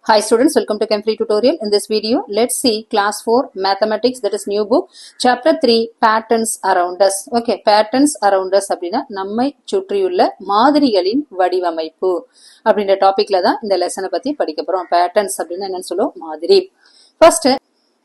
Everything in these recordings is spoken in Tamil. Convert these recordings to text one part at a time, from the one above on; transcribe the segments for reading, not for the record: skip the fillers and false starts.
Hi students, welcome to Chem3 tutorial. In this video, let's see class 4 mathematics, that is new book, chapter 3 patterns around us. Okay, patterns around us அப்படினா நம்மை சுற்றியுள்ள மாதிரிகளின் வடிவமைப்பு அப்படின்ற டாபிக்ல தான் இந்த லெசனை பத்தி படிக்க போறோம். patterns அப்படினா என்னன்னு சொல்லுவோம், மாதிரி. First,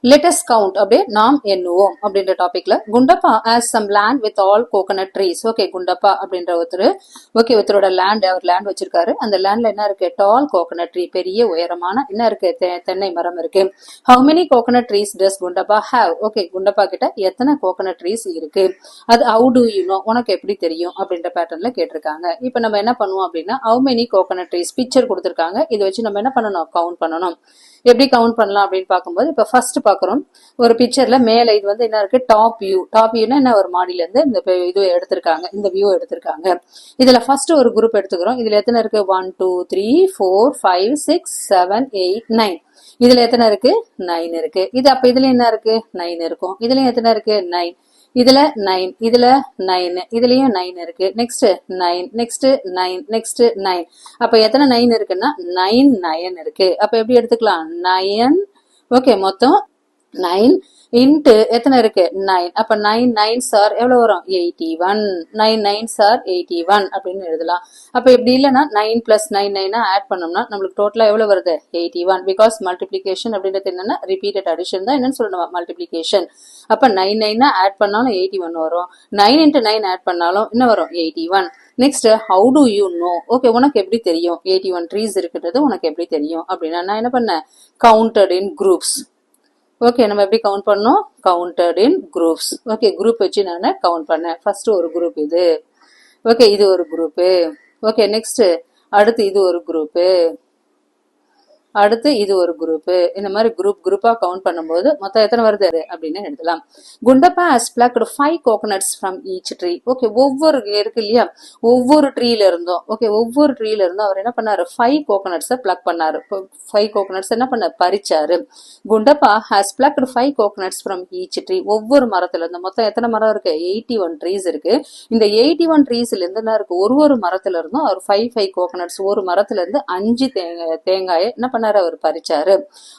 let us count அப்படியே நாம் எண்ணுவோம் அப்படின்ற டாபிக்ல Gundappa has some land with all coconut trees. Okay, Gundappa அப்படின்ற ஒருத்தரோட லேண்ட், அவர் லேண்ட் வச்சிருக்காரு. அந்த லேண்ட்ல என்ன இருக்கு, டால் கோகனட் ட்ரீ, பெரிய உயரமான என்ன இருக்கு, தென்னை மரம் இருக்கு. how many coconut trees does Gundappa have? Okay, Gundappa கிட்ட எத்தனை கோகனட் ட்ரீஸ் இருக்கு, அது how do you know, உனக்கு எப்படி தெரியும் அப்படின்ற பேட்டர்ன்ல கேட்டிருக்காங்க. இப்போ நம்ம என்ன பண்ணுவோம் அப்படின்னா, how many coconut trees picture கொடுத்திருக்காங்க, இதை வச்சு நம்ம என்ன பண்ணணும், கவுண்ட் பண்ணணும். எப்படி கவுண்ட் பண்ணலாம் அப்படின்னு பார்க்கும்போது, இப்போ ஃபர்ஸ்ட் பார்க்குறோம் ஒரு பிக்சர்ல மேல இது வந்து என்ன இருக்கு, டாப் வியூனா என்ன, ஒரு மாடியில இருந்து இந்த இது எடுத்திருக்காங்க, இந்த வியூ எடுத்திருக்காங்க. இதுல ஃபர்ஸ்ட் ஒரு குரூப் எடுத்துக்கிறோம். இதுல எத்தனை இருக்கு, 1 2 3 4 5 6 7 8 9. இதுல எத்தனை இருக்கு, 9 இருக்கு. இது அப்ப இதுல என்ன இருக்கு, 9 இருக்கும். இதுலயும் எத்தனை இருக்கு, 9. இதுல 9, இதுல 9, இதுலயும் 9 இருக்கு. Next 9, next 9, next 9. அப்ப எத்தனை 9 இருக்குன்னா 9 9 இருக்கு. அப்ப எப்படி எடுத்துக்கலாம், 9. ஓகே, மொத்தம் 9 இன்ட்டு எத்தனை இருக்கு, 9. அப்ப 9 9s ஆர் எவ்வளவு வரும், 81. 9 9s ஆர் 81 அப்படின்னு எழுதலாம். அப்ப இப்படி இல்லைன்னா 9 பிளஸ் 9 9 ஆட் பண்ணோம்னா நம்மளுக்கு டோட்டலா எவ்வளவு வருது, 81. பிகாஸ் மல்டிபிளிகேஷன் அப்படின்றது என்னன்னா ரிப்பீட்டட் அடிஷன் தான் என்னன்னு சொல்லணும், மல்டிபிளிகேஷன். அப்ப 9 9 ஆட் பண்ணாலும் 81 வரும். 9 இன்ட்டு 9 ஆட் பண்ணாலும் என்ன வரும், 81. Next, how to you know, okay உனக்கு எப்படி தெரியும் 81 ட்ரீஸ் இருக்குன்றது உனக்கு எப்படி தெரியும் அப்படின்னா, நான் என்ன பண்ணேன், கவுண்டட் இன் குரூப்ஸ். ஓகே, நம்ம எப்படி கவுண்ட் பண்ணோம், counted in groups. Okay, group வச்சு நான் கவுண்ட் பண்ணேன். ஃபர்ஸ்ட் ஒரு குரூப் இது. ஓகே, இது ஒரு குரூப்பு. ஓகே, நெக்ஸ்ட் அடுத்து இது ஒரு குரூப்பு, அடுத்து இது ஒரு குரூப். இந்த மாதிரி குரூப்பா கவுண்ட் பண்ணும்போது மொத்தம் எத்தனை வருது அப்படின்னு எழுதலாம். Gundappa has plucked 5 coconuts from each tree. Okay, ஒவ்வொரு இருக்கு இல்லையா, ஒவ்வொரு ட்ரீல இருந்தும், ஓகே ஒவ்வொரு ட்ரீல இருந்தும் அவர் என்ன பண்ணாரு, 5 coconuts பிளக் பண்ணாரு. 5 coconuts என்ன பண்ணாரு, பறிச்சாரு. Gundappa has plucked 5 coconuts from each tree. ஒவ்வொரு மரத்துல இருந்து மொத்தம் எத்தனை மரம் இருக்கு, 81 ட்ரீஸ் இருக்கு. இந்த 81 ட்ரீஸ்ல இருந்து என்ன இருக்கு, ஒரு மரத்துல இருந்தும் அவர் 5 coconuts, ஒரு மரத்துல இருந்து 5 தேங்காயை என்ன பண்ணாரு, அவர் பறிச்சாரு.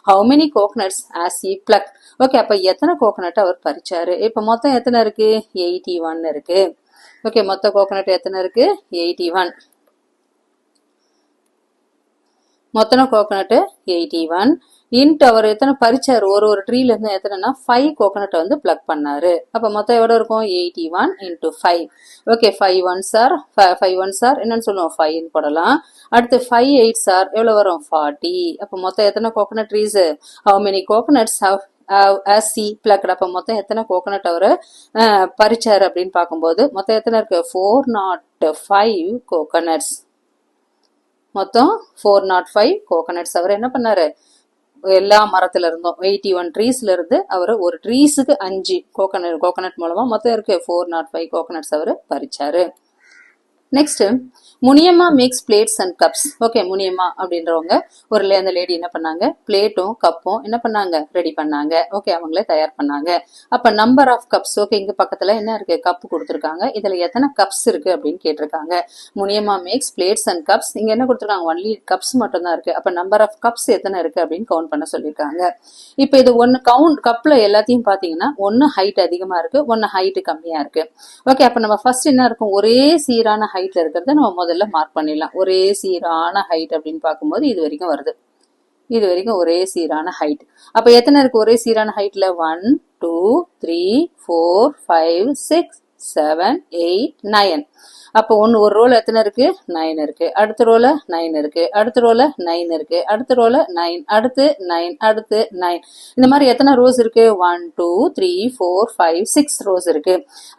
how many coconuts has he plucked? Okay, அப்ப எத்தனை கோகனட் அவர் பறிச்சாரு. இப்ப மொத்தம் எத்தனை இருக்கு, 81 இருக்கு. ஓகே, மொத்த கோகனட் எத்தனை இருக்கு, 81. மொத்தம் கோகனட் 81 இன்ட்டு அவர் எத்தனை பறிச்சாரு, ஒரு ட்ரீல இருந்து எத்தனைனா 5 கோகனட் வந்து பிளக் பண்ணாரு. அப்ப மொத்தம் எவ்வளவு இருக்கும், 81 into 5. Okay, 5 1s R 5 1s R என்னன்னு சொல்லுவோம், 5 போடலாம். அடுத்து 5 8s ஆர் எவ்வளவு வரும், 40. அப்ப மொத்தம் எத்தனை coconut trees, how many coconuts have as he plucked? அப்ப மொத்தம் எத்தனை கோகனட் அவரு பறிச்சாரு அப்படின்னு பார்க்கும்போது மொத்தம் எத்தனை இருக்கு, 405 கோகனட்ஸ். மொத்தம் 405 கோகனட்ஸ் அவர் என்ன பண்ணாரு, எல்லா மரத்துல இருந்தும் 81 ட்ரீஸ்ல இருந்து அவர் ஒரு ட்ரீஸுக்கு 5 கோகனட் மூலமா மொத்தம் இருக்கு 405 கோகனட்ஸ் அவர் பறிச்சாரு. Next, Muniyamma makes plates and cups. Okay, Muniyamma அப்படின்றவங்க அந்த லேடி என்ன பண்ணாங்க, பிளேட்டும் கப்பும் என்ன பண்ணாங்க, ரெடி பண்ணாங்க. ஓகே, அவங்களே தயார் பண்ணாங்க. அப்ப நம்பர் ஆஃப் கப்ஸ், ஓகே இங்க பக்கத்துல என்ன இருக்கு, கப் கொடுத்துருக்காங்க. இதுல எத்தனை கப்ஸ் இருக்கு அப்படின்னு கேட்டிருக்காங்க. Muniyamma makes plates and cups, இங்க என்ன கொடுத்துருக்காங்க, ஒன்லி கப்ஸ் மட்டும் தான் இருக்கு. அப்ப நம்பர் ஆஃப் கப்ஸ் எத்தனை இருக்கு அப்படின்னு கவுண்ட் பண்ண சொல்லியிருக்காங்க. இப்ப இது ஒன்னு கவுண்ட், கப்ல எல்லாத்தையும் பாத்தீங்கன்னா ஒன்னு ஹைட் அதிகமா இருக்கு, ஒன்னு ஹைட் கம்மியா இருக்கு. ஓகே, அப்ப நம்ம ஃபர்ஸ்ட் என்ன இருக்கும், ஒரே சீரான ஹைட்ல இருக்கிறத நம்ம முதல்ல மார்க் பண்ணிடலாம். ஒரே சீரான ஹைட் அப்படின்னு பார்க்கும்போது இது வரைக்கும் வருது, இது வரைக்கும் ஒரே சீரான ஹைட். அப்ப எத்தனை இருக்கு ஒரே சீரான ஹைட்ல, 1 2 3 4 5 6 7 8 9. அப்போ ஒரு ரோல எத்தனை இருக்கு, 9 இருக்கு. அடுத்த ரோல 9 இருக்கு. அடுத்த ரோல 9 இருக்கு. அடுத்த ரோல 9, அடுத்து 9, அடுத்து 9. இந்த மாதிரி எத்தனை ரோஸ் இருக்கு, 1 2 3 4 5 6 ரோஸ் இருக்கு.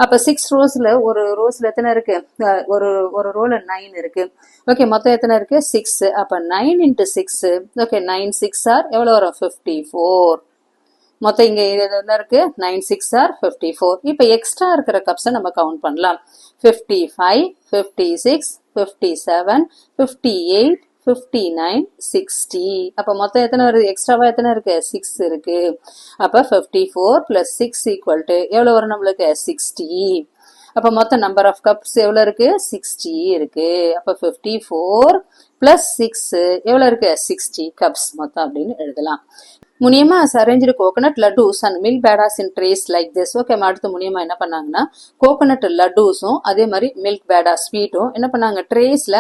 அப்ப 6 ரோஸ்ல ஒரு ரோஸ்ல எத்தனை இருக்கு, ஒரு ரோல 9 இருக்கு. ஓகே, மொத்தம் எத்தனை இருக்கு, 6. அப்ப 9 இன்ட்டு 6. ஓகே, 9 6 ஆர் எவ்வளவு வரும், 54. மொத்தம் இங்க என்ன இருக்கு, 9 6 ஆர் 54. இப்ப எக்ஸ்ட்ரா இருக்கிற கப்ஸை நம்ம கவுண்ட் பண்ணலாம். 55 56 57 58 59 60. அப்ப மொத்தம் எத்தனை வருது, எக்ஸ்ட்ராவா எத்தனை இருக்கு, 6 இருக்கு. அப்ப 54 plus 6 equal to எவ்வளவு வரும் நம்மளுக்கு, 60. அப்ப மொத்த நம்பர் ஆஃப் கப்ஸ் எவ்வளவு இருக்கு, 60 இருக்கு. அப்ப 54 பிளஸ் 6 எவ்வளவு இருக்கு 60 கப்ஸ் மொத்தம் அப்படின்னு எழுதலாம். Muniyamma arrange coconut laddoos and milk pedas in trays like this. Okay, அடுத்து முனியமா என்ன பண்ணாங்கன்னா கோகனட் லட்டூஸும் அதே மாதிரி மில்க் பேடா ஸ்வீட்டும் என்ன பண்ணாங்க ட்ரேஸ்ல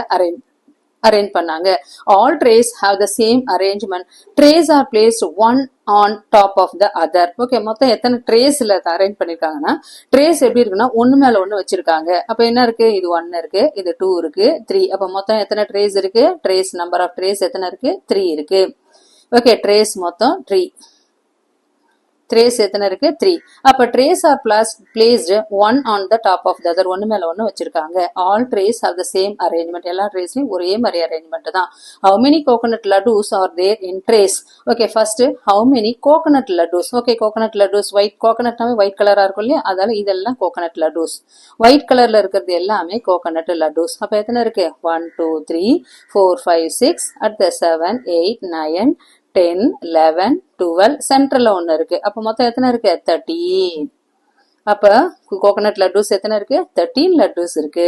அரேஞ்ச் பண்ணாங்க. All trays have the same arrangement. Trays are placed one on top of the other. Okay, மொத்தம் எத்தனை ட்ரேஸ்ல அரேஞ்ச் பண்ணிருக்காங்கன்னா ட்ரேஸ் எப்படி இருக்குன்னா ஒண்ணு மேல ஒண்ணு வச்சிருக்காங்க. அப்ப என்ன இருக்கு, இது 1 இருக்கு, இது 2 இருக்கு, 3. அப்ப மொத்தம் எத்தனை ட்ரேஸ் இருக்கு, ட்ரேஸ் நம்பர் ஆஃப் ட்ரேஸ் எத்தனை இருக்கு, 3 இருக்கு. ஓகே, ட்ரேஸ் மொத்தம் 3. ட்ரேஸ் எத்தனை இருக்கு, 3. அப்ப trays are placed one on the top of the other. ஒன்னு மேல ஒன்னு வச்சிருக்காங்க. All trays have the same arrangement. எல்லா ட்ரேஸ்லயும் ஒரே மாதிரி அரேஞ்ச்மெண்ட் தான். How many coconut laddoos are there in trays. Okay, first how many coconut laddoos. Okay, coconut laddoos white, கோகனட்னாவே ஒயிட் கலரா இருக்கும் இல்லையா, அதனால இதெல்லாம் கோகனட் லட்டூஸ். ஒயிட் கலர்ல இருக்கிறது எல்லாமே கோகனட் லட்டூஸ். அப்ப எத்தனை இருக்கு, 1 2 3 4 5 6 அடுத்த 7 8 9 10 11 12 சென்டர்ல ஒன்னு இருக்கு. அப்ப மொத்தம் எத்தனை இருக்கு, 13. அப்ப கோகனட் லட்டூஸ் எத்தனை இருக்கு, 13 லட்டூஸ் இருக்கு.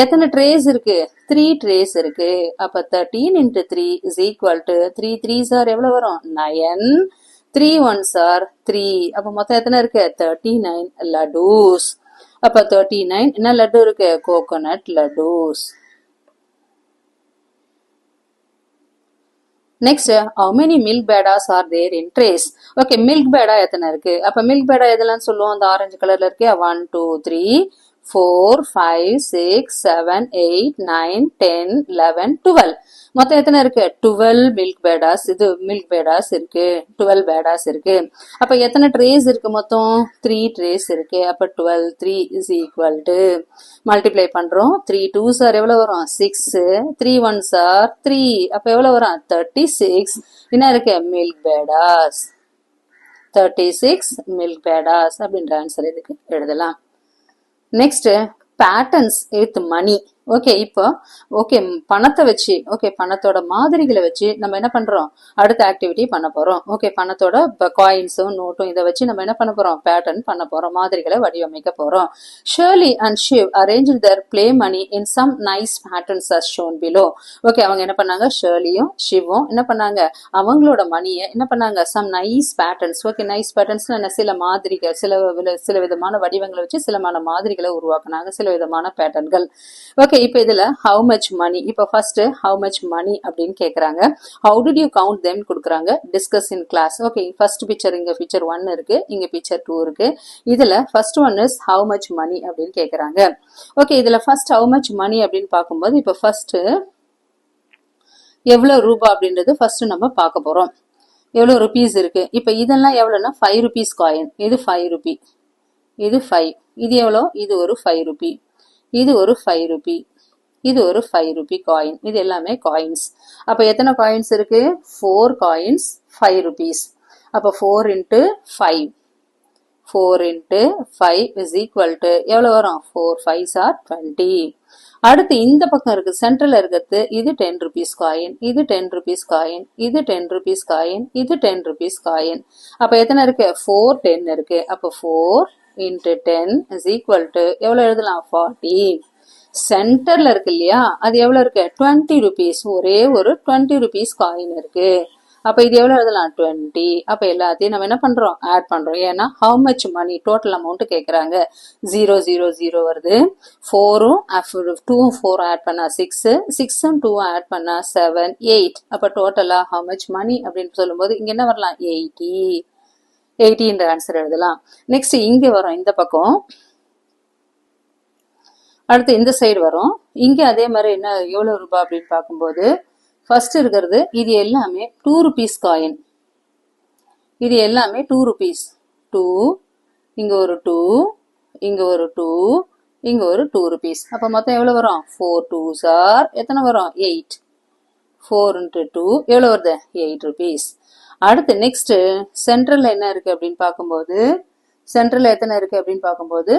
எத்தனை ட்ரேஸ் இருக்கு, 3 ட்ரேஸ் இருக்கு. அப்ப 13 into 3 is equal to 3 3s are எவ்வளவு வரும், 9. 3 1s are 3. அப்ப மொத்தம் எத்தனை இருக்கு, 39 லட்டூஸ். அப்ப 39 என்ன லட்டு இருக்கு, coconut laddoos. Next how many milk bedas are there in trays. Okay, milk peda எத்தனை இருக்கு. அப்ப மில்க் பேடா எதெல்லாம் சொல்லுவோம், அந்த ஆரஞ்சு கலர்ல இருக்கு. 1 2 3 4 5 6 7 8 9 10 11 12. மொத்தம் எத்தனை இருக்கு, 12 மில்க் பேடாஸ். இது மில்க் பேடாஸ் இருக்கு, 12 பேடாஸ் இருக்கு. அப்ப எத்தனை ட்ரேஸ் இருக்கு, மொத்தம் 3 ட்ரேஸ் இருக்கு. அப்ப 12 3 is equal to மல்டிப்ளை பண்றோம். 3 2s are எவ்வளவு வரும், 6. 3 1s are 3. அப்ப எவ்வளவு வரும், 36. என்ன இருக்கு, மில்க் பேடாஸ். 36 மில்க் பேடாஸ் அப்படின்ற ஆன்சர் இதுக்கு எழுதலாம். Next patterns with money. Okay, இப்போ ஓகே பணத்தை வச்சு, ஓகே பணத்தோட மாதிரிகளை வச்சு நம்ம என்ன பண்றோம், அடுத்த ஆக்டிவிட்டி பண்ண போறோம். ஓகே, பணத்தோட காயின்ஸும் நோட்டும் இதை வச்சு நம்ம என்ன பண்ண போறோம், பேட்டர்ன் பண்ண போறோம், மாதிரிகளை வடிவமைக்க போறோம். Shirley and Shiv arrange their play money in some nice patterns as shown below. Okay, அவங்க என்ன பண்ணாங்க, ஷர்லியும் ஷிவும் என்ன பண்ணாங்க, அவங்களோட மணியை என்ன பண்ணாங்க, some nice patterns. Okay, nice patterns சில மாதிரிகள், சில விதமான வடிவங்களை வச்சு சில மாதிரிகளை உருவாக்குனாங்க, சில விதமான பேட்டர்ன்கள். ஓகே, இப்ப இதுல ஹவு மச் மணி. இப்ப ஃபர்ஸ்ட் ஹவு மச் மணி அப்படின்னு கேக்குறாங்க. How did you count them கொடுக்குறாங்க, discuss in class. Okay, first picture இங்க பிக்சர் 1 இருக்கு, இங்க பிக்சர் 2 இருக்கு. இதுல first one is how much money அப்படின்னு கேக்குறாங்க. ஓகே, இதுல ஃபர்ஸ்ட் ஹவு மச் மணி அப்படின்னு பார்க்கும்போது இப்ப ஃபர்ஸ்ட் எவ்வளவு ரூபா அப்படின்றது ஃபர்ஸ்ட் நம்ம பார்க்க போறோம். எவ்வளவு ருபீஸ் இருக்கு. இப்ப இதெல்லாம் எவ்வளவுன்னா 5 rupees காயின். இது 5 rupee, இது 5. இது எவ்வளோ, இது ஒரு 5 rupee, இது ஒரு 5 rupee, இது ஒரு 5 rupee காயின். இது எல்லாமே காயின்ஸ். அப்ப எத்தனை காயின்ஸ் இருக்கு, 4 காயின்ஸ் 5 rupees. அப்ப 4 into 5, 4 into 5 is equal to எவ்வளவு வரும், 4 5s are 20. அடுத்து இந்த பக்கம் இருக்கு, சென்ட்ரல் இருக்கிறது இது 10 rupees காயின், இது 10 rupees காயின், இது 10 rupees காயின், இது 10 rupees காயின். அப்ப எத்தனை இருக்கு, 4 10 இருக்கு. அப்ப 4 into 10 is equal to எவ்வளவு எழுதலாம், 40. சென்டர்ல இருக்கு இல்லையா, அது எவ்வளவு இருக்கு, 20 rupees. ஒரே ஒரு 20 rupees காயின் இருக்கு. அப்ப இது எவ்வளவு எழுதலாம், 20. அப்ப எல்லாத்தையும் நம்ம என்ன பண்றோம், ஆட் பண்றோம். ஏன்னா how much money total amount கேக்குறாங்க. 0 0 0 வருது. 4ம் 2ம் 4 ஆட் பண்ணா 6, 6ம் 2ம் ஆட் பண்ணா 7 8. அப்ப டோட்டலா ஹவு மச் மணி அப்படின்னு சொல்லும்போது இங்க என்ன வரலாம், 80. 80 ஆன்சர் எழுதலாம். நெக்ஸ்ட் இங்க வரும், இந்த பக்கம் அடுத்து இந்த சைடு வரும். இங்க அதே மாதிரி என்ன எவ்வளவு ரூபாய் அப்படின்னு பார்க்கும்போது ஃபர்ஸ்ட் இருக்கிறது இது எல்லாமே 2 rupees காயின். இது எல்லாமே 2 rupees. 2, இங்க ஒரு 2, இங்க ஒரு 2, இங்க ஒரு 2 rupees. அப்ப மொத்தம் எவ்வளவு வரும், 4 2s are எத்தனை வரும், 8. 4 into 2 எவ்வளவு வருது, 8 rupees. அடுத்து நெக்ஸ்ட் சென்ட்ரல்ல என்ன இருக்கு அப்படின்னு பார்க்கும்போது, சென்ட்ரல்ல எத்தனை இருக்கு அப்படின்னு பார்க்கும்போது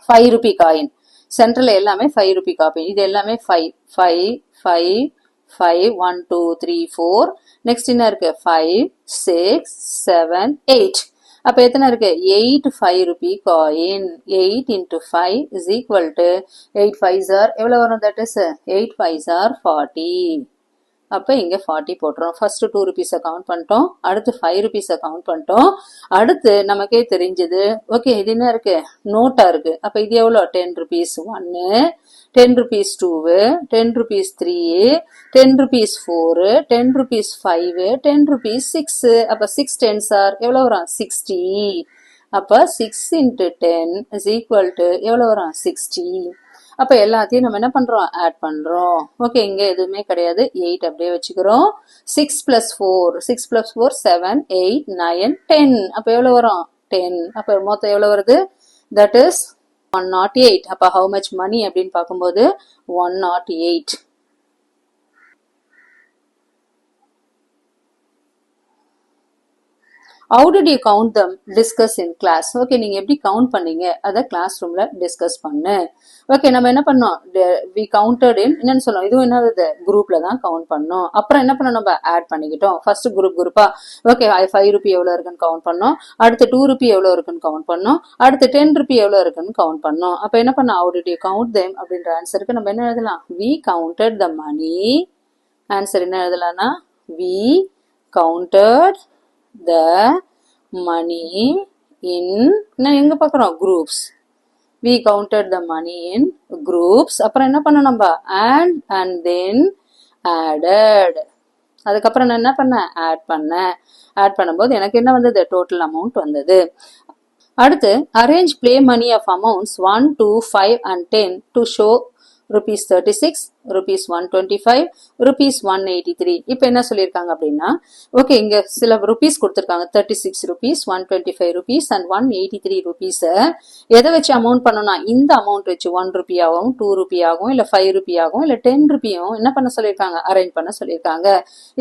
5 rupee காயின். சென்ட்ரல்ல எல்லாமே 5 rupee காயின். இது எல்லாமே 5 5 5 5 1 2 3 4. நெக்ஸ்ட் என்ன இருக்கு, 5 6 7 8. அப்ப எத்தனை இருக்கு 8 5 rupee coin. 8 into 5 is equal to 8 5s are எவ்வளவு வரும்? That is 8 5s are 40. அப்ப இங்க 40 போட்டுரும். ஃபர்ஸ்ட் 2 rupees கவுண்ட் பண்ணிட்டோம், அடுத்து 5 rupees கவுண்ட் பண்ணிட்டோம், அடுத்து நமக்கே தெரிஞ்சது ஓகே இது என்ன இருக்கு நோட்டா இருக்கு. அப்ப இது எவ்வளோ 10 rupees 1, 10 rupees 2, 10 rupees 3, 10 rupees 4, 10 rupees 5, 10 rupees 6. அப்ப 6 10s are எவ்வளவு வரும் 60. அப்ப 6 into 10 is equal to எவ்வளவு வரும் 60. அப்ப எல்லாத்தையும் நம்ம என்ன பண்றோம் ஆட் பண்றோம். ஓகே இங்க எதுவுமே கிடையாது, 8 அப்படியே வச்சுக்கிறோம். 6 plus 4 6 plus 4 7 8 9 10. அப்ப எவ்வளவு வரும் 10. அப்ப மொத்தம் எவ்வளவு வருது? That is 108. அப்ப how much money அப்படின்னு பார்க்கும்போது 108. How did you count them? Discuss in class. Okay, நீங்க எப்படி கவுண்ட் பண்ணீங்க அதை கிளாஸ் ரூம்ல டிஸ்கஸ் பண்ணு. ஓகே நம்ம என்ன பண்ணோம் we counted in என்னன்னு சொன்னோம், இதுவும் என்னது குரூப்ல தான் கவுண்ட் பண்ணோம். அப்புறம் என்ன பண்ணோம் நம்ம ஆட் பண்ணிக்கிட்டோம். ஃபர்ஸ்ட் குரூப்பா ஓகே 5 rupee எவ்வளவு இருக்குன்னு கவுண்ட் பண்ணோம், அடுத்து 2 rupee எவ்வளவு இருக்குன்னு கவுண்ட் பண்ணோம், அடுத்து 10 rupee எவ்வளவு இருக்குன்னு கவுண்ட் பண்ணோம். அப்ப என்ன பண்ணோம் how did you count them அப்படின்ற ஆன்சருக்கு நம்ம என்ன எழுதலாம் we counted the money. Answer என்ன எழுதலாம்னா we counted the money in எங்க பார்க்கிறோம் groups. We counted the money in groups. அப்புறம் என்ன பண்ணோம் நம்ம and then added. அதுக்கப்புறம் நான் என்ன பண்ணேன் ஆட் பண்ணும்போது எனக்கு என்ன வந்தது டோட்டல் அமௌண்ட் வந்தது. அடுத்து arrange play money of amounts 1 2 5 and 10 to show rupees 36, rupees 125, rupees 183. இப்போ என்ன சொல்லியிருக்காங்க அப்படின்னா ஓகே இங்க சில rupees கொடுத்துருக்காங்க 36 rupees, 125 rupees and 183 rupees. எதை வச்சு அமௌண்ட் பண்ணணும்னா இந்த அமௌண்ட் வச்சு 1 rupee ஆகும், 2 rupee ஆகும், இல்ல 5 rupee ஆகும், இல்ல 10 rupee என்ன பண்ண சொல்லியிருக்காங்க அரேஞ்ச் பண்ண சொல்லியிருக்காங்க.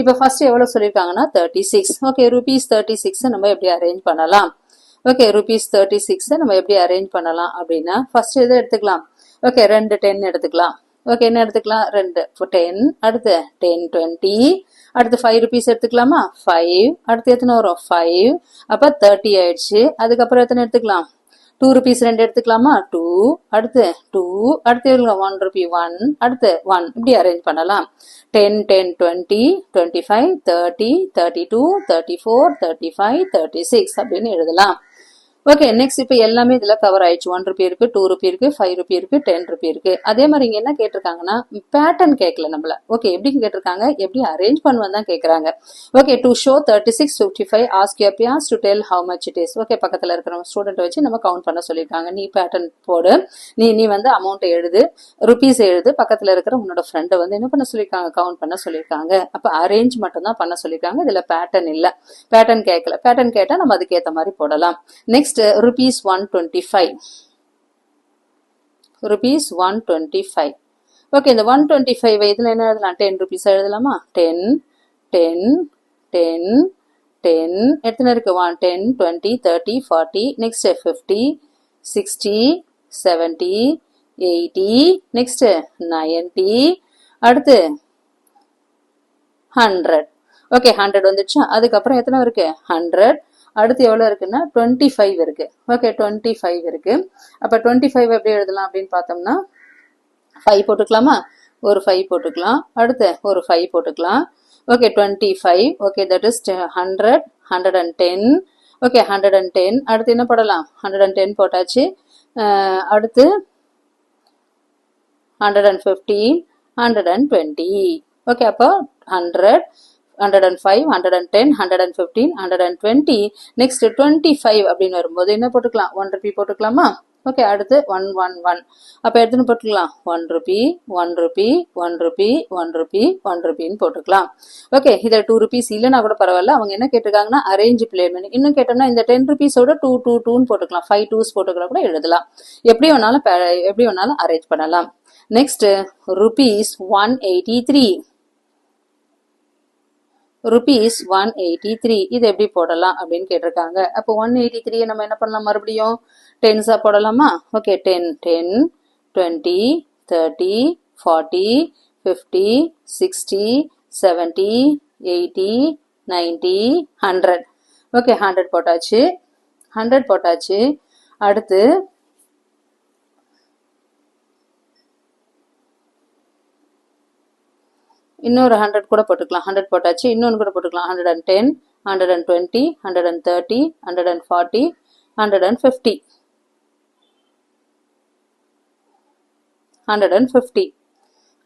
இப்போ ஃபர்ஸ்ட் எவ்வளவு சொல்லியிருக்காங்கன்னா 36. ஓகே rupees 36 நம்ம எப்படி அரேஞ்ச் பண்ணலாம்? ஓகே rupees 36 நம்ம எப்படி அரேஞ்ச் பண்ணலாம் அப்படின்னா ஃபர்ஸ்ட் எதை எடுத்துக்கலாம் ஓகே 2 10 எடுத்துக்கலாம். ஓகே என்ன எடுத்துக்கலாம் 2 10, அடுத்து 10 20, அடுத்து 5 rupees எடுத்துக்கலாமா 5, அடுத்து எத்தனை வரும் 5, அப்ப 30 ஆயிடுச்சு. அதுக்கப்புறம் எத்தனை எடுத்துக்கலாம் 2 rupees 2 எடுத்துக்கலாமா 2, அடுத்து 2, அடுத்து 1 rupee 1, அடுத்து 1. இப்படி அரேஞ்ச் பண்ணலாம். 10 10 20 25 30 32 34 35 36 அப்படின்னு எழுதலாம். ஓகே நெக்ஸ்ட் இப்போ எல்லாமே இதுல கவர் ஆயிடுச்சு. 1 rupee இருக்கு, 2 rupee இருக்கு, 5 rupee இருக்கு, 10 rupee இருக்கு. அதே மாதிரி இங்க என்ன கேட்டிருக்காங்கன்னா பேட்டர்ன் கேட்கல நம்மள. ஓகே எப்படி கேட்டிருக்காங்க எப்படி அரேஞ்ச் பண்ணுவேன் தான் கேட்கறாங்க. Okay to show 36 55 ask your Beas to tell how much it is. Okay பக்கத்துல இருக்கிற ஸ்டூடெண்ட் வச்சு நம்ம கவுண்ட் பண்ண சொல்லியிருக்காங்க. நீ பேட்டர்ன் போடு, நீ வந்து அமௌண்ட் எழுது, ருபீஸ் எழுது, பக்கத்துல இருக்கிற உன்னோட ஃப்ரெண்டை வந்து என்ன பண்ண சொல்லியிருக்காங்க கவுண்ட் பண்ண சொல்லியிருக்காங்க. அப்ப அரேஞ்ச் மட்டும் தான் பண்ண சொல்லியிருக்காங்க, இதுல பேட்டர்ன் இல்ல. பேட்டர்ன் கேட்கல, பேட்டர்ன் கேட்டா நம்ம அதுக்கு ஏத்த மாதிரி போடலாம். Next rupees 125. rupees 125. ஓகே இந்த 125 இதுல என்ன எழுதலாம் 10 rupees எழுதலாமா 10 10 10 10 எத்தனை இருக்கு 1 10 20 30 40 நெக்ஸ்ட் 50 60 70 80 நெக்ஸ்ட் 90 அடுத்து 100. ஓகே 100 வந்துடுச்சா. அதுக்கப்புறம் எத்தனை இருக்கு 100, அடுத்து எவ்வளவு இருக்குன்னா 25 இருக்கு. ஓகே 25 இருக்கு. அப்ப 25 எப்படி எழுதலாம் அப்படின்னு பார்த்தோம்னா 5 போட்டுக்கலாமா, ஒரு 5 போட்டுக்கலாம், அடுத்து ஒரு 5 போட்டுக்கலாம். Okay 25. Okay that is 100 110. Okay 110 அடுத்து என்ன போடலாம் 110 போட்டாச்சு. அடுத்து 115 120. ஓகே அப்போ 100 105 110 115 120 நெக்ஸ்ட் 25 அப்படின்னு வரும்போது என்ன போட்டுக்கலாம் 1 rupee போட்டுக்கலாமா. ஓகே அடுத்து 111 அப்ப எத்தனை போட்டுக்கலாம் 1 rupee 1 rupee 1 rupee 1 rupee 1 rupeeன்னு போட்டுக்கலாம். ஓகே இதை 2 rupees இல்லைன்னா கூட பரவாயில்ல. அவங்க என்ன கேட்டிருக்காங்கன்னா அரேஞ்ச் பிளே மணி. இன்னும் கேட்டோம்னா இந்த 10 rupeeஸோட 2 2 2ன்னு போட்டுக்கலாம், 5 2s போட்டுக்கலாம் கூட எழுதலாம். எப்படி வேணாலும் அரேஞ்ச் பண்ணலாம். Next rupees 183. rupees 183 இது எப்படி போடலாம் அப்படின்னு கேட்டிருக்காங்க. அப்போ 183 நம்ம என்ன பண்ணலாம் மறுபடியும் டென்ஸா போடலாமா. ஓகே 10 10 20 30 40 50 60 70 80 90 100. ஓகே 100 போட்டாச்சு. 100 போட்டாச்சு. அடுத்து இன்னொரு 100 கூட போட்டுக்கலாம். 100 போட்டாச்சு. இன்னொன்று கூட போட்டுக்கலாம். 110, 120, 130, 140, 150, 150.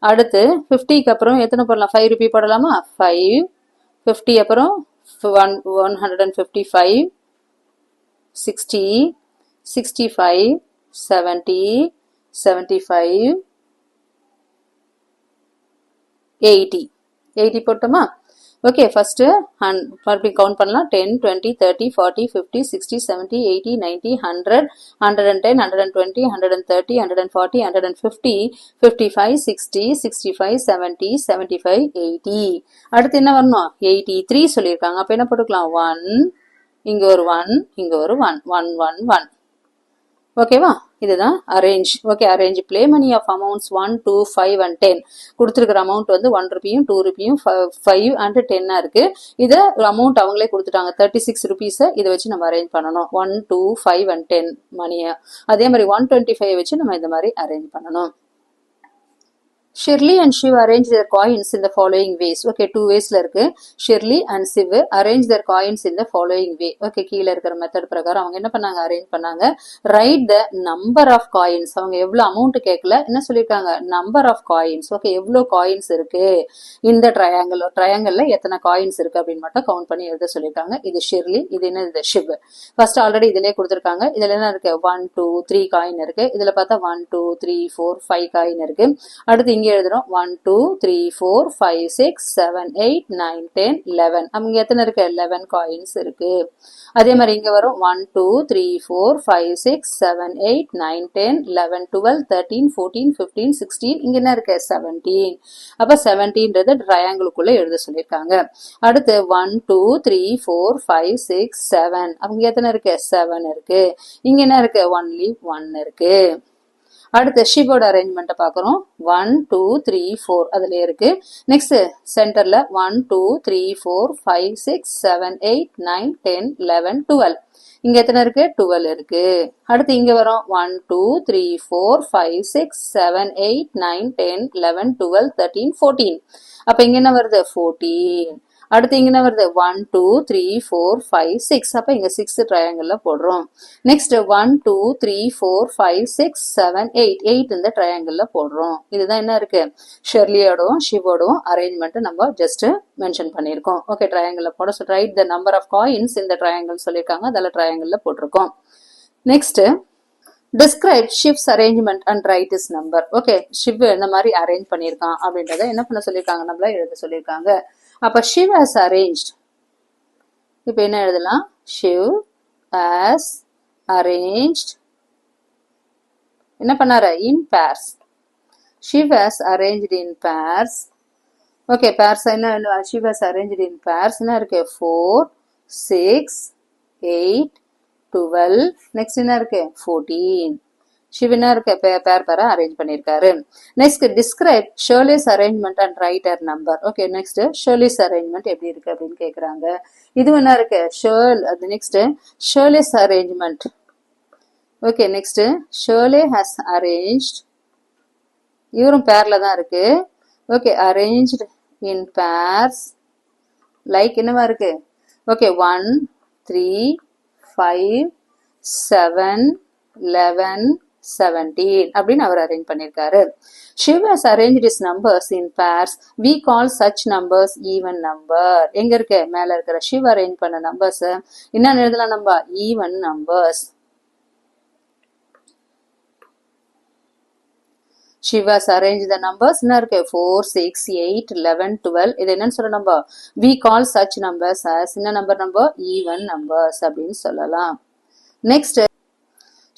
அடுத்து 50க்கு அப்புறம் எத்தனை போடலாம்? 5 ரூபி போடலாமா? 5, 50 அப்புறம் 155, 60, 65, 70, 75, 80 போட்டோமா? ஓகே, ஃபர்ஸ்ட் மறுபடியும் கவுண்ட் பண்ணலாம். 10, 20, 30, 40, 50, 60, 70, 80, 90, 100, 110, 120, 130, 140, 150, 55, 60, 65, 70, 75, 80. அடுத்து என்ன வரணும்? 83 சொல்லியிருக்காங்க. அப்ப என்ன போட்டுக்கலாம்? 1, இங்க ஒரு 1, இங்க ஒரு 1, 1, 1, 1. ஓகேவா? இதுதான் arrange. Okay, arrange play money of amounts 1, 2, 5 and 10. கொடுத்துருக்கிற அமௌண்ட் வந்து 1 ரூபியும் 2 ரூபியும் 5 and 10 இருக்கு. இதை அமௌண்ட் அவங்களே கொடுத்துட்டாங்க 36 ருபீஸ். இதை வச்சு நம்ம அரேஞ்ச் பண்ணணும். 1, 2, 5 and 10 மணியை. அதே மாதிரி 125 வச்சு நம்ம இந்த மாதிரி அரேஞ்ச் பண்ணணும். Shirley and Shiv arrange their coins in the following ways. Okay, 2 waysல இருக்கு. Shirley and Shiv arrange their coins in the following way. Okay, கீழ இருக்கிற மெத்தட் பிரகாரம் அவங்க என்ன பண்ணாங்க? அரேஞ்ச் பண்ணாங்க. Write the number of coins. அவங்க எவ்வளவு அமௌண்ட் கேட்கல, என்ன சொல்லிருக்காங்க? Number of coins. ஓகே, எவ்வளவு காயின்ஸ் இருக்கு இந்த ட்ரையாங்கிள்ல எத்தனை காயின்ஸ் இருக்கு அப்படின்னு மட்டும் கவுண்ட் பண்ணி எழுத சொல்லிருக்காங்க. இது ஷிர்லி, இது என்ன? இது ஷிவ். ஃபர்ஸ்ட் ஆல்ரெடி இதுலயே கொடுத்துருக்காங்க. இதுல என்ன இருக்கு? 1, 2, 3 காயின் இருக்கு. இதுல பார்த்தா 1, 2, 3, 4, 5 காயின் இருக்கு. அடுத்து இங்க எழுதுறோம் 1, 2, 3, 4, 5, 6, 7, 8, 9, 10, 11. அங்க எத்தனை இருக்கு? 11 காயின்ஸ் இருக்கு. அதே மாதிரி இங்க வரும் 1, 2, 3, 4, 5, 6, 7, 8, 9, 10, 11, 12, 13, 14, 15, 16. இங்க என்ன இருக்கு? 17. அப்ப 17ன்றது ட்ரையாங்கிளுக்குள்ள எழுத சொல்லியிருக்காங்க. அடுத்து 1, 2, 3, 4, 5, 6, 7. அங்க எத்தனை இருக்கு? 7 இருக்கு. இங்க என்ன இருக்கு? ஒன்லி 1 இருக்கு. அடுத்து ஷிவோட அரேஞ்ச்மெண்ட்டை பார்க்குறோம். 1, 2, 3, 4 அதுல இருக்கு. நெக்ஸ்ட் சென்டர்ல 1, 2, 3, 4, 5, 6, 7, 8, 9, 10, 11, 12. இங்க எத்தனை இருக்கு? 12 இருக்கு. அடுத்து இங்க வரும் 1, 2, 3, 4, 5, 6, 7, 8, 9, 10, 11, 12, 13, 14. அப்ப இங்க என்ன வருது? 14. அடுத்து இங்க என்ன வருது? 1, 2, 3, 4, 5, 6. அப்ப இங்க 6 ட்ரையாங்கிள்ல போடுறோம். நெக்ஸ்ட் 1, 2, 3, 4, 5, 6, 7, 8. 8 இந்த ட்ரையாங்கிள்ல போடுறோம். இதுதான் என்ன இருக்கு? ஷெர்லியோடும் ஷிவோடும் அரேஞ்ச்மெண்ட் நம்ம ஜஸ்ட் மென்ஷன் பண்ணியிருக்கோம். ஓகே, ட்ரையாங்கிள்ல போட write the number of coins இந்த ட்ரையாங்கிள் சொல்லியிருக்காங்க. அதில் ட்ரையாங்கிள்ல போட்டிருக்கோம். Next describe Shiv's arrangement and write his number. Okay, Shiv இந்த மாதிரி அரேஞ்ச் பண்ணியிருக்கான் அப்படின்றத என்ன பண்ண சொல்லியிருக்காங்க? நம்மள எழுத சொல்லியிருக்காங்க. அப்ப Shiv has arranged. இப்ப என்ன எழுதலாம்? Shiv has arranged. என்ன பண்ணாரு? in pairs. Shiv has arranged in pairs. Okay, pairs என்ன? Shiv has arranged in pairs. என்ன இருக்கு? 4, 6, 8, 12. நெக்ஸ்ட் என்ன இருக்கு? 14. ஷிவ் என்ன இருக்கு? பேர் அரேஞ்ச் பண்ணிருக்காரு. Next describe Shirley's arrangement and right her number. Okay, next Shirley's arrangement எப்படி இருக்கு அப்படின்னு கேக்குறாங்க. இது என்ன இருக்கு? அது next Shirley's arrangement. Okay, next Shirley has arranged. இவரும் பேர்ல தான் இருக்கு. ஓகே, அரேஞ்ச்ட் இன் பேர்ஸ் லைக் என்னவா இருக்கு? ஓகே, 1, 3, 5, 7, 11, 17 அப்படின்னு அவர் அரேஞ்ச் பண்ணிருக்காரு. Shiv has arranged his numbers in pairs. We call such numbers even number. எங்க இருக்கு? மேல இருக்கிற Shiv அரேஞ்ச் பண்ண நம்பர்ஸ் என்ன எழுதலாம்? நம்ம even numbers. Shiv has arranged the numbers. என்ன இருக்கு? 4, 6, 8, 11, 12. இது என்னன்னு சொல்ல? நம்ம we call such numbers as என்ன நம்பர்? நம்ம even numbers அப்படின்னு சொல்லலாம். Next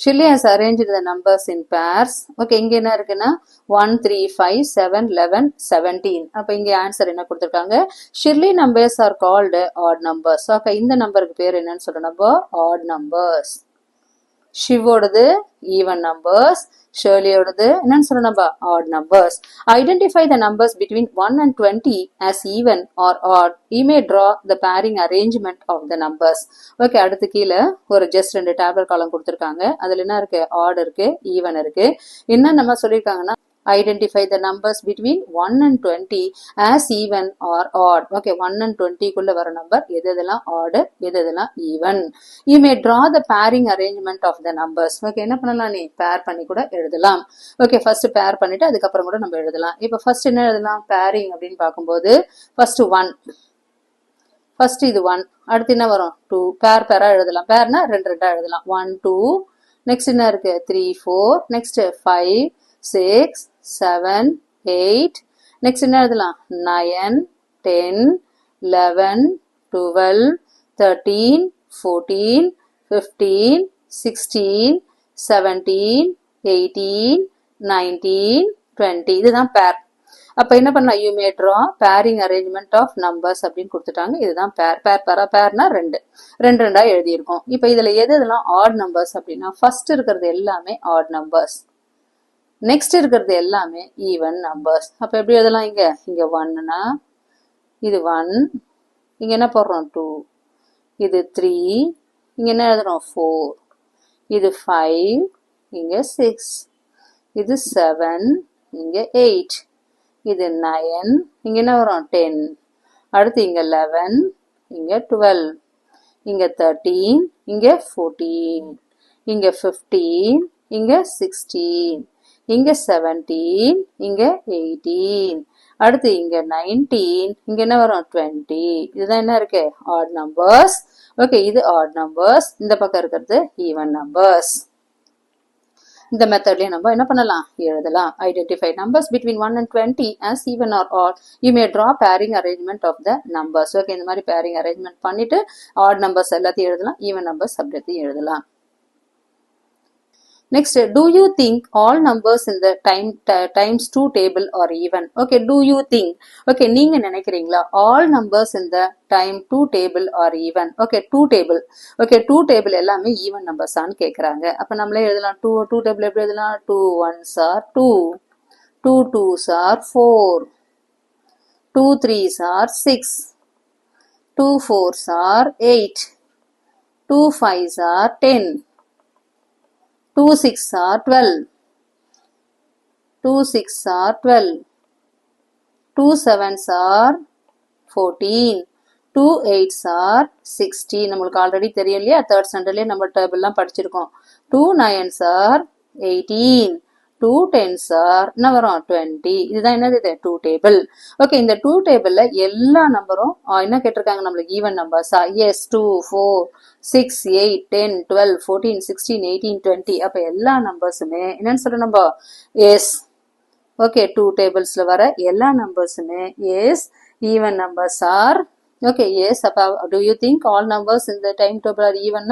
Shirley has arranged the numbers in pairs. Okay, இங்க என்ன இருக்குன்னா 1, 3, 5, 7, 11, 17. அப்ப இங்க ஆன்சர் என்ன கொடுத்திருக்காங்க? Shirley numbers are called odd numbers. Okay, இந்த நம்பருக்கு பேர் என்னன்னு சொல்றோம்? நம்ம odd numbers. ஷிவோடது ஈவன் நம்பர்ஸ், ஷேர்லியோடது என்னன்னு சொல்லணும் நம்ம odd numbers. Identify the numbers between 1 and 20 as even or odd. You may draw the pairing arrangement of the numbers. Okay, அடுத்து கீழே ஒரு ஜஸ்ட் 2 டேப்லெட் காலம் கொடுத்துருக்காங்க. அதுல என்ன இருக்கு, odd இருக்கு, even இருக்கு. என்ன நம்ம சொல்லியிருக்காங்கன்னா identify the numbers between 1 and 20 as even or odd. Okay, 1 and 20 குள்ள வர நம்பர் எதெல்லாம் odd, எதெல்லாம் even. You may draw the pairing arrangement of the numbers. Okay, என்ன பண்ணலாம், நீ பேர் பண்ணி கூட எழுதலாம். Okay, ஃபர்ஸ்ட் பேர் பண்ணிட்டு அதுக்கப்புறம் கூட நம்ம எழுதலாம். இப்போ ஃபர்ஸ்ட் என்ன எழுதலாம், பேரிங் அப்படின்னு பார்க்கும்போது ஃபர்ஸ்ட் 1, ஃபர்ஸ்ட் இது 1, அடுத்து என்ன வரும் 2, பேரா எழுதலாம். பேர்னா 2 2 எழுதலாம். 1 2, நெக்ஸ்ட் என்ன இருக்கு 3 4, நெக்ஸ்ட் 5 6 7 8, நெக்ஸ்ட் என்ன எழுதலாம் 9 10 11 12 13 14 15 16 17 18 19 20. இதுதான் பேர். அப்ப என்ன பண்ணலாம், you may draw pairing arrangement of numbers அப்படின்னு கொடுத்துட்டாங்க. இதுதான் பேர். பேர்னா 2 2 எழுதியிருக்கோம். இப்ப இதுல எதெல்லாம் ஆட் நம்பர்ஸ் அப்படின்னா ஃபர்ஸ்ட் இருக்கிறது எல்லாமே ஆட் நம்பர்ஸ், நெக்ஸ்ட் இருக்கிறது எல்லாமே ஈவன் நம்பர்ஸ். அப்ப எப்படி எழுதலாம், இங்க 1னா இது 1, இங்க என்ன போடுறோம் 2, இது 3, இங்க என்ன எழுதுறோம் 4, இது 5, இங்க 6, இது 7, இங்க 8, இது 9, இங்க என்ன வரும் 10, அடுத்து இங்க 11, இங்க 12, இங்க 13, இங்க 14, இங்க 15, இங்க 16, இங்க 17, இங்க 18, அடுத்து இங்க 19, இங்க என்ன வரும் 20. இதுதான் என்ன இருக்கு, ஆட் நம்பர்ஸ். ஓகே, இது ஆட் நம்பர்ஸ். இந்த பக்கம் இருக்கிறது ஈவன் நம்பர்ஸ். இந்த மெத்தட்லயே நம்ம என்ன பண்ணலாம், எழுதலாம். Identify numbers between 1 and 20 as even or odd. You may draw pairing arrangement of the numbers. Okay, இந்த மாதிரி pairing arrangement பண்ணிட்டு odd numbers எல்லாத்தையும் எழுதலாம், even numbers எல்லாத்தையும் எழுதலாம். Next, do you think all numbers in the times 2 table are even? Okay, do you think? Okay, நீங்க நினைக்கிறீங்களா all numbers in the time 2 table are even? Okay, 2 table. Okay, 2 table எல்லாமே even numbers ஆன்னு கேக்குறாங்க. அப்ப நம்மளே எழுதலாம் 2 table எப்படி எழுதலாம், 2 1s are 2, 2 2s are 4, 2 3s are 6, 2 4s are 8, 2 5s are 10, 2 6 are 12, 2 6 are 12, 2 7s are 14, 2 8s are 16. நம்மளுக்கு ஆல்ரெடி தெரியும் இல்லையா, தேர்ட் ஸ்டாண்டர்ட்லயே நம்ம டேபிள்லாம் படிச்சிருக்கோம். 2 9s are 18, 2 10s are என்ன வரும் 20. இதுதான் என்னது, 2 டேபிள். ஓகே, இந்த 2 டேபிள்ல எல்லா நம்பரும் என்ன கேட்டிருக்காங்க நம்மளுக்கு, ஈவன் நம்பர்ஸா? எஸ், 2 4 6 8 10 12 14 16 18 20. அப்ப எல்லா நம்பர்ஸுமே என்னன்னு சொல்ற நம்ம எஸ். ஓகே, 2 டேபிள்ஸ்ல வர எல்லா நம்பர்ஸுமே as even numbers are. Okay, yes. Do you think all numbers in the time table are even?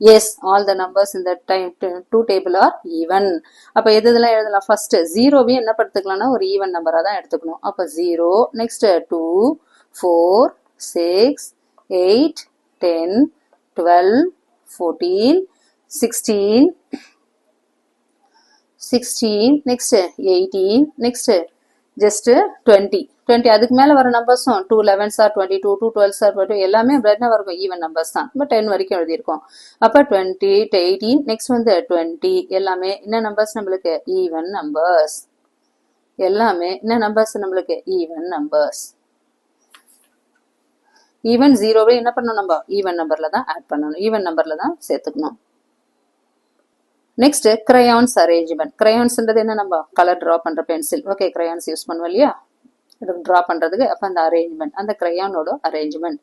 Yes, all the numbers in the time 2 table are even. அப்ப எதெல்லாம் எழுதலாம், ஃபர்ஸ்ட் 0வே என்ன படுத்துக்கலாம்னா ஒரு ஈவன் நம்பரா தான் எடுத்துக்கணும். அப்ப 0, நெக்ஸ்ட் 2 4 6 8 10 12 14 16, நெக்ஸ்ட் 18, நெக்ஸ்ட் ஜஸ்ட் 20. அதுக்கு மேல வர நம்பர்ஸும் 2 11s are 22, 2 12s are 22, எல்லாமே என்ன வரும், ஈவன் நம்பர்ஸ் தான். நம்ம 10 வரைக்கும் எழுதியிருக்கோம். அப்ப 20 18, நெக்ஸ்ட் வந்து 20, எல்லாமே என்ன நம்பர்ஸ் நம்மளுக்கு, ஈவன் நம்பர்ஸ். எல்லாமே என்ன நம்பர்ஸ் நம்மளுக்கு, ஈவன் நம்பர்ஸ். ஈவன் 0வே என்ன பண்ணணும், நம்ம ஈவன் நம்பர்ல தான் ஆட் பண்ணணும், ஈவன் நம்பர்ல தான் சேர்த்துக்கணும். Next crayons arrangement. crayonsன்றது என்ன, நம்ம கலர் டிரா பண்ற பென்சில். ஓகே, crayons யூஸ் பண்ணுவோம் இல்லையா டிரா பண்றதுக்கு. அப்ப அந்த அரேஞ்ச்மெண்ட், அந்த crayonோட arrangement.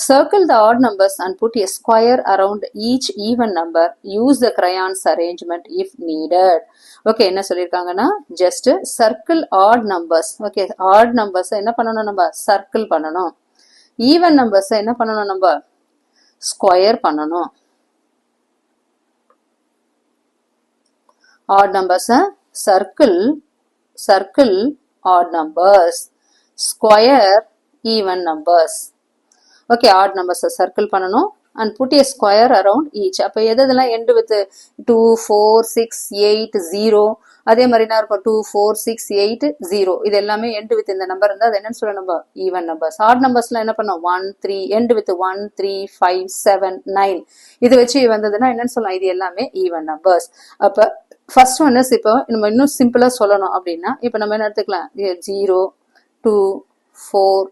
Circle the odd numbers and put a square around each even number. Use the crayons arrangement if needed. Okay, என்ன சொல்லிருக்காங்கன்னா just circle odd numbers. Okay, odd numbers என்ன பண்ணணும், நம்ம சர்க்கிள் பண்ணணும். ஈவன் நம்பர்ஸ் என்ன பண்ணணும், நம்ம ஸ்கொயர் பண்ணணும். odd numbers circle odd numbers, square even numbers. Okay, odd numbers circle பண்ணனும் and put a square around each. அப்ப எதெல்லாம் end with 2 4 6 8 0 அதே மாதிரி என்ன இருக்கும் 2 4 6 8 0 இது எல்லாமே எண்ட் வித் இந்த நம்பர் இருந்தா அது என்னன்னு சொல்ல நம்ம ஈவன் நம்பர்ஸ். ஆட் நம்பர்ஸ்ல என்ன பண்ணோம் 1 3 எண்ட் வித் 1 3 5 7 9 இது வச்சு வந்ததுன்னா என்னன்னு சொல்லலாம் இது எல்லாமே ஈவன் நம்பர்ஸ். அப்ப ஃபர்ஸ்ட் ஒன் இஸ் இப்போ நம்ம இன்னும் சிம்பிளா சொல்லணும் அப்படின்னா இப்போ நம்ம என்ன எடுத்துக்கலாம் 0 2 4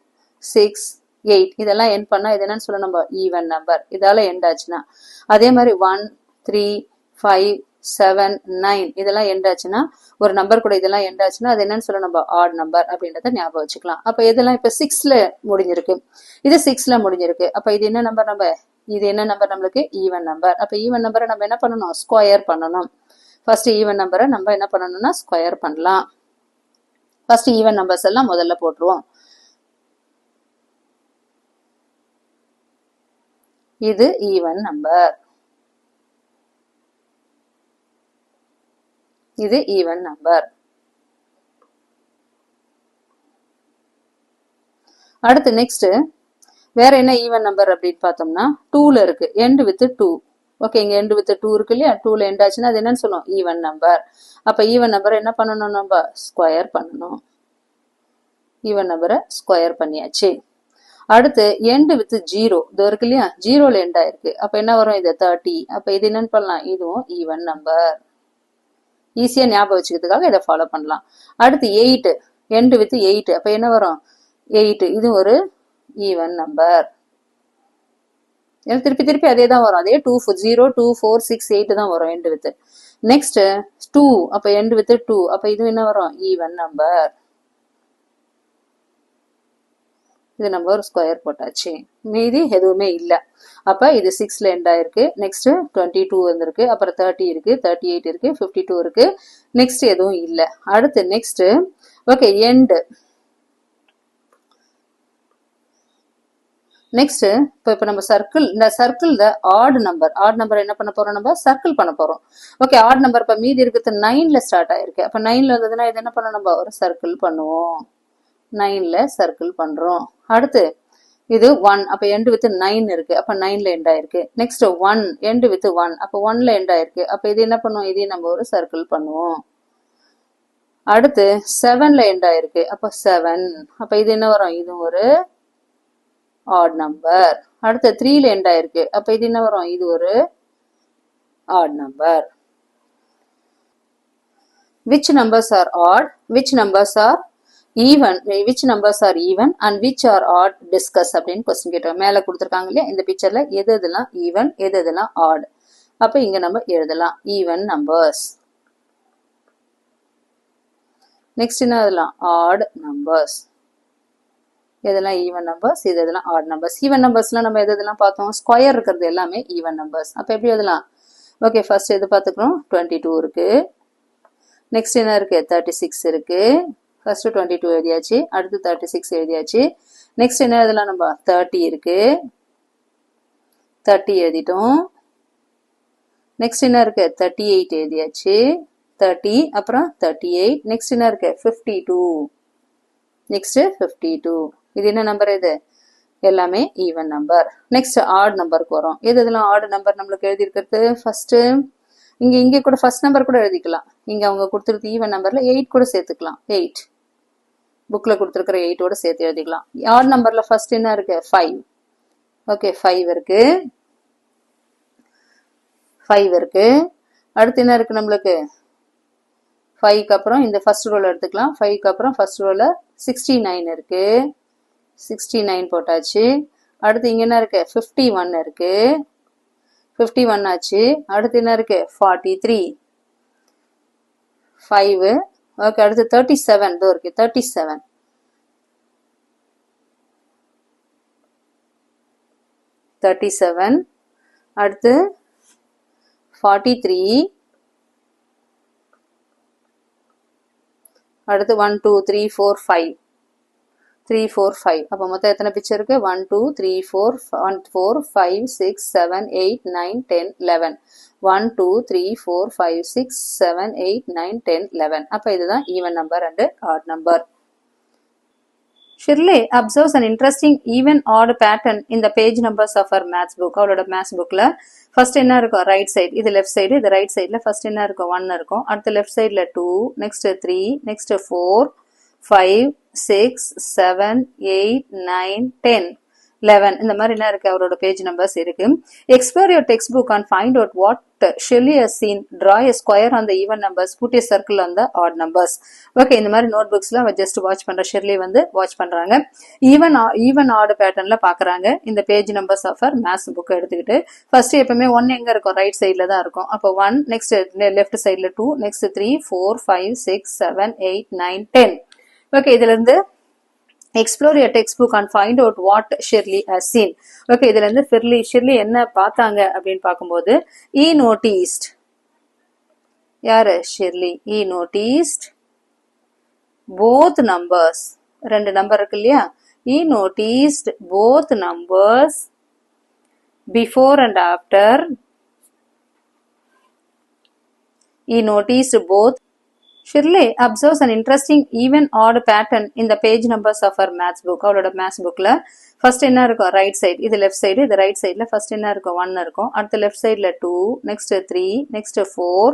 6 8 இதெல்லாம் எண்ட் பண்ணா இது என்னன்னு சொல்ல நம்ம ஈவன் நம்பர். இதால எண்ட் ஆச்சுன்னா அதே மாதிரி 1 3 5 7 9 இதெல்லாம் எண்ட் ஆச்சுன்னா ஒரு நம்பர் கூட இதெல்லாம் எண்ட் ஆச்சுன்னா அது என்னன்னு சொல்ல நம்ம ஆட் நம்பர் அப்படின்றத ஞாபகம் வச்சுக்கலாம். அப்ப இதெல்லாம் இப்ப 6ல முடிஞ்சிருக்கு, இது 6ல முடிஞ்சிருக்கு. அப்ப இது என்ன நம்பர் நம்ம இது என்ன நம்பர் நம்மளுக்கு ஈவன் நம்பர். அப்ப ஈவன் நம்பரை நம்ம என்ன பண்ணணும் ஸ்கொயர் பண்ணணும். ஃபர்ஸ்ட் ஈவன் நம்பரை நம்ம என்ன பண்ணணும்னா ஸ்கொயர் பண்ணலாம். ஃபர்ஸ்ட் ஈவன் நம்பர்ஸ் எல்லாம் முதல்ல போட்டுருவோம். இது ஈவன் நம்பர், இது ஈவன் நம்பர். அடுத்து நெக்ஸ்ட் வேற என்ன ஈவன் நம்பர் அப்படின்னு பார்த்தோம்னா 2ல இருக்கு எண்ட் வித் 2. ஓகே, இங்க எண்ட் வித் 2 இருக்கு இல்லையா, 2ல எண்ட் ஆச்சுன்னா அது என்னன்னு சொல்லுவோம் ஈவன் நம்பர். அப்ப ஈவன் நம்பர் என்ன பண்ணணும் நம்ம ஸ்கொயர் பண்ணணும். ஈவன் நம்பரை ஸ்கொயர் பண்ணியாச்சு. அடுத்து எண்ட் வித் 0 இது இருக்கு இல்லையா, 0ல எண்ட் ஆயிருக்கு. அப்ப என்ன வரும் இது 30. அப்ப இது என்னன்னு பண்ணலாம் இதுவும் ஈவன் நம்பர். ஈஸியா ஞாபகம் வச்சுக்கிறதுக்காக இதை ஃபாலோ பண்ணலாம். அடுத்து 8 எண்ட் வித் 8 அப்ப என்ன வரும் 8 இது ஒரு ஈவன் நம்பர். திருப்பி திருப்பி அதே தான் வரும், அதே 2 0 2 4 6 8 தான் வரும் எண்ட் வித். நெக்ஸ்ட் 2 அப்ப எண்ட் வித் 2 அப்ப இது என்ன வரும் ஈவன் நம்பர். இது நம்ம ஒரு ஸ்கொயர் போட்டாச்சு, மீதி எதுவுமே இல்ல. அப்ப இது 6ல எண்ட் ஆயிருக்கு. நெக்ஸ்ட் 22 வந்திருக்கு, அப்புறம் 30 இருக்கு, 38 இருக்கு, 52 இருக்கு. நெக்ஸ்ட் எதுவும் இல்ல. அடுத்து நெக்ஸ்ட் ஓகே எண்ட். நெக்ஸ்ட் இப்ப நம்ம சர்க்கிள், இந்த சர்க்கிள் ஆட் நம்பர் என்ன பண்ண போறோம் நம்ம சர்க்கிள் பண்ண போறோம். ஓகே, ஆட் நம்பர் இப்ப மீதி இருக்கிறது 9ல ஸ்டார்ட் ஆயிருக்கு. அப்ப 9ல வந்ததுன்னா இது என்ன பண்ணணும் நம்ம ஒரு சர்க்கிள் பண்ணுவோம். 9ல சர்க்கிள் பண்றோம். அடுத்து இது 1 அப்ப எண்ட் வித் 9 இருக்கு, அப்ப 9ல எண்ட் ஆயிருக்கு. நெக்ஸ்ட் 1 எண்ட் வித் 1 அப்ப 1ல எண்ட் ஆயிருக்கு. அப்ப இது என்ன பண்ணுவோம் இதையும் நம்ம ஒரு சர்க்கிள் பண்ணுவோம். அடுத்து 7ல எண்ட் ஆயிருக்கு, அப்ப 7 அப்ப இது என்ன வரும் இது ஒரு ஆட் நம்பர். அடுத்து 3ல எண்ட் ஆயிருக்கு, அப்ப இது என்ன வரும் இது ஒரு odd number. which numbers are odd, which numbers are even, which numbers are even and which are odd discuss அப்படின்னு கொஸ்டின் கேட்டோம். மேல கொடுத்துருக்காங்க இல்லையா இந்த பிக்சர்ல எது எதெல்லாம் ஈவன் எது எதெல்லாம் ஆட். அப்ப இங்க நம்ம எழுதலாம் ஈவன் நம்பர்ஸ். நெக்ஸ்ட் என்ன அதெல்லாம் ஆட் நம்பர்ஸ். எதெல்லாம் ஈவன் நம்பர்ஸ், இது எதெல்லாம் ஆட் நம்பர்ஸ். ஈவன் நம்பர்ஸ்லாம் நம்ம எது எதெல்லாம் பார்த்தோம் ஸ்கொயர் இருக்கிறது எல்லாமே ஈவன் நம்பர்ஸ். அப்ப எப்படி எதெல்லாம் ஓகே ஃபர்ஸ்ட் எது பார்த்துக்கிறோம் 22 இருக்கு. நெக்ஸ்ட் என்ன இருக்கு 36 இருக்கு. ஃபர்ஸ்ட் 22 எழுதியாச்சு, அடுத்து 36 எழுதியாச்சு. நெக்ஸ்ட் என்ன எழுதலாம் நம்ம 30 இருக்கு, 30 எழுதிட்டோம். நெக்ஸ்ட் என்ன இருக்கு 38 எழுதியாச்சு, 30 அப்புறம் 38. நெக்ஸ்ட் என்ன இருக்கு 52, நெக்ஸ்ட் 52. இது என்ன நம்பர் இது எல்லாமே ஈவன் நம்பர். நெக்ஸ்ட் ஆட் நம்பருக்கு வரும். எது இதெல்லாம் ஆட் நம்பர் நம்மளுக்கு எழுதி இருக்கிறது ஃபர்ஸ்ட் இங்க கூட ஃபர்ஸ்ட் நம்பர் கூட எழுதிக்கலாம். இங்க அவங்க கொடுத்துருக்கு ஈவன் நம்பர்ல 8 கூட சேர்த்துக்கலாம். 8 புக்ல கொடுத்துருக்கிற 8ஓட சேர்த்து எழுதிக்கலாம். ஆட் நம்பர்ல ஃபர்ஸ்ட் என்ன இருக்கு 5. ஓகே 5 இருக்கு, 5 இருக்கு. அடுத்து என்ன இருக்கு நம்மளுக்கு 5க்கு அப்புறம் இந்த ஃபர்ஸ்ட் ரோல எடுத்துக்கலாம். 5க்கு அப்புறம் ஃபர்ஸ்ட் ரோல 69 இருக்கு, 69 போட்டாச்சு. அடுத்து இங்க என்ன இருக்கு 51 இருக்கு, 51 ஆச்சு. அடுத்து என்ன இருக்கு 43 5. ஓகே அடுத்து 37 இதோ இருக்கு 37. அடுத்து 43. அடுத்து 1 2 3 4 5 3 4 5. அப்ப மொத்தம் எத்தனை பிக்சர் இருக்கு 1 2 3 4 1 4 5 6 7 8 9 10 11. 1 2 3 4 5 6 7 8 9 10 11. அப்ப இதுதான் even number and add number. Shirley observes an interesting even odd pattern in the page numbers of her maths book. அவளோட maths bookல ஃபர்ஸ்ட் என்ன இருக்கும் ரைட் சைடு, இது லெஃப்ட் சைடு, இது ரைட் சைடுல ஃபர்ஸ்ட் என்ன இருக்கும் 1 இருக்கும், அடுத்து லெஃப்ட் சைடுல 2, நெக்ஸ்ட் 3, நெக்ஸ்ட் 4, 5, 6, 7, 8, 9, 10, 11 இந்த மாதிரி என்ன இருக்கு அவரோட பேஜ் நம்பர்ஸ் இருக்கு. Explore your textbook and find out what Shirley has seen. Draw a square on the even numbers, put a circle on the odd numbers. Okay, இந்த மாதிரி நோட் புக்ஸ்ல அவ ஜஸ்ட் வாட்ச் பண்ற ஷெர்லி வந்து வாட்ச் பண்றாங்க. ஈவன் ஆட் பேட்டர்ன்ல பாக்குறாங்க. இந்த page numbers of maths book எடுத்துக்கிட்டு ஃபர்ஸ்ட் எப்பவுமே 1 எங்க இருக்கும் ரைட் சைட்ல தான் இருக்கும். அப்போ 1, நெக்ஸ்ட் லெஃப்ட் சைட்ல 2, நெக்ஸ்ட் 3, 4, 5, 6, 7, 8, 9, 10. ஓகே, இதுல இருந்து explore your textbook and find out what Shirley has seen. Okay, இதுல இருந்து ஷெர்லி என்ன பார்த்தாங்க அப்படின்னு பார்க்கும்போது he noticed, யாரு Shirley, he noticed both numbers, ரெண்டு நம்பர் இருக்கு இல்லையா, he noticed both numbers before and after. He noticed both. Shirley observes an interesting even odd pattern in the page numbers of her maths book. அவளோட maths bookல ஃபர்ஸ்ட் என்ன இருக்கும் ரைட் சைடு, இது லெஃப்ட் சைடு, இது ரைட் சைடுல ஃபர்ஸ்ட் என்ன இருக்கும் 1 இருக்கும், அடுத்து லெஃப்ட் சைடுல 2, நெக்ஸ்ட் 3, நெக்ஸ்ட் 4,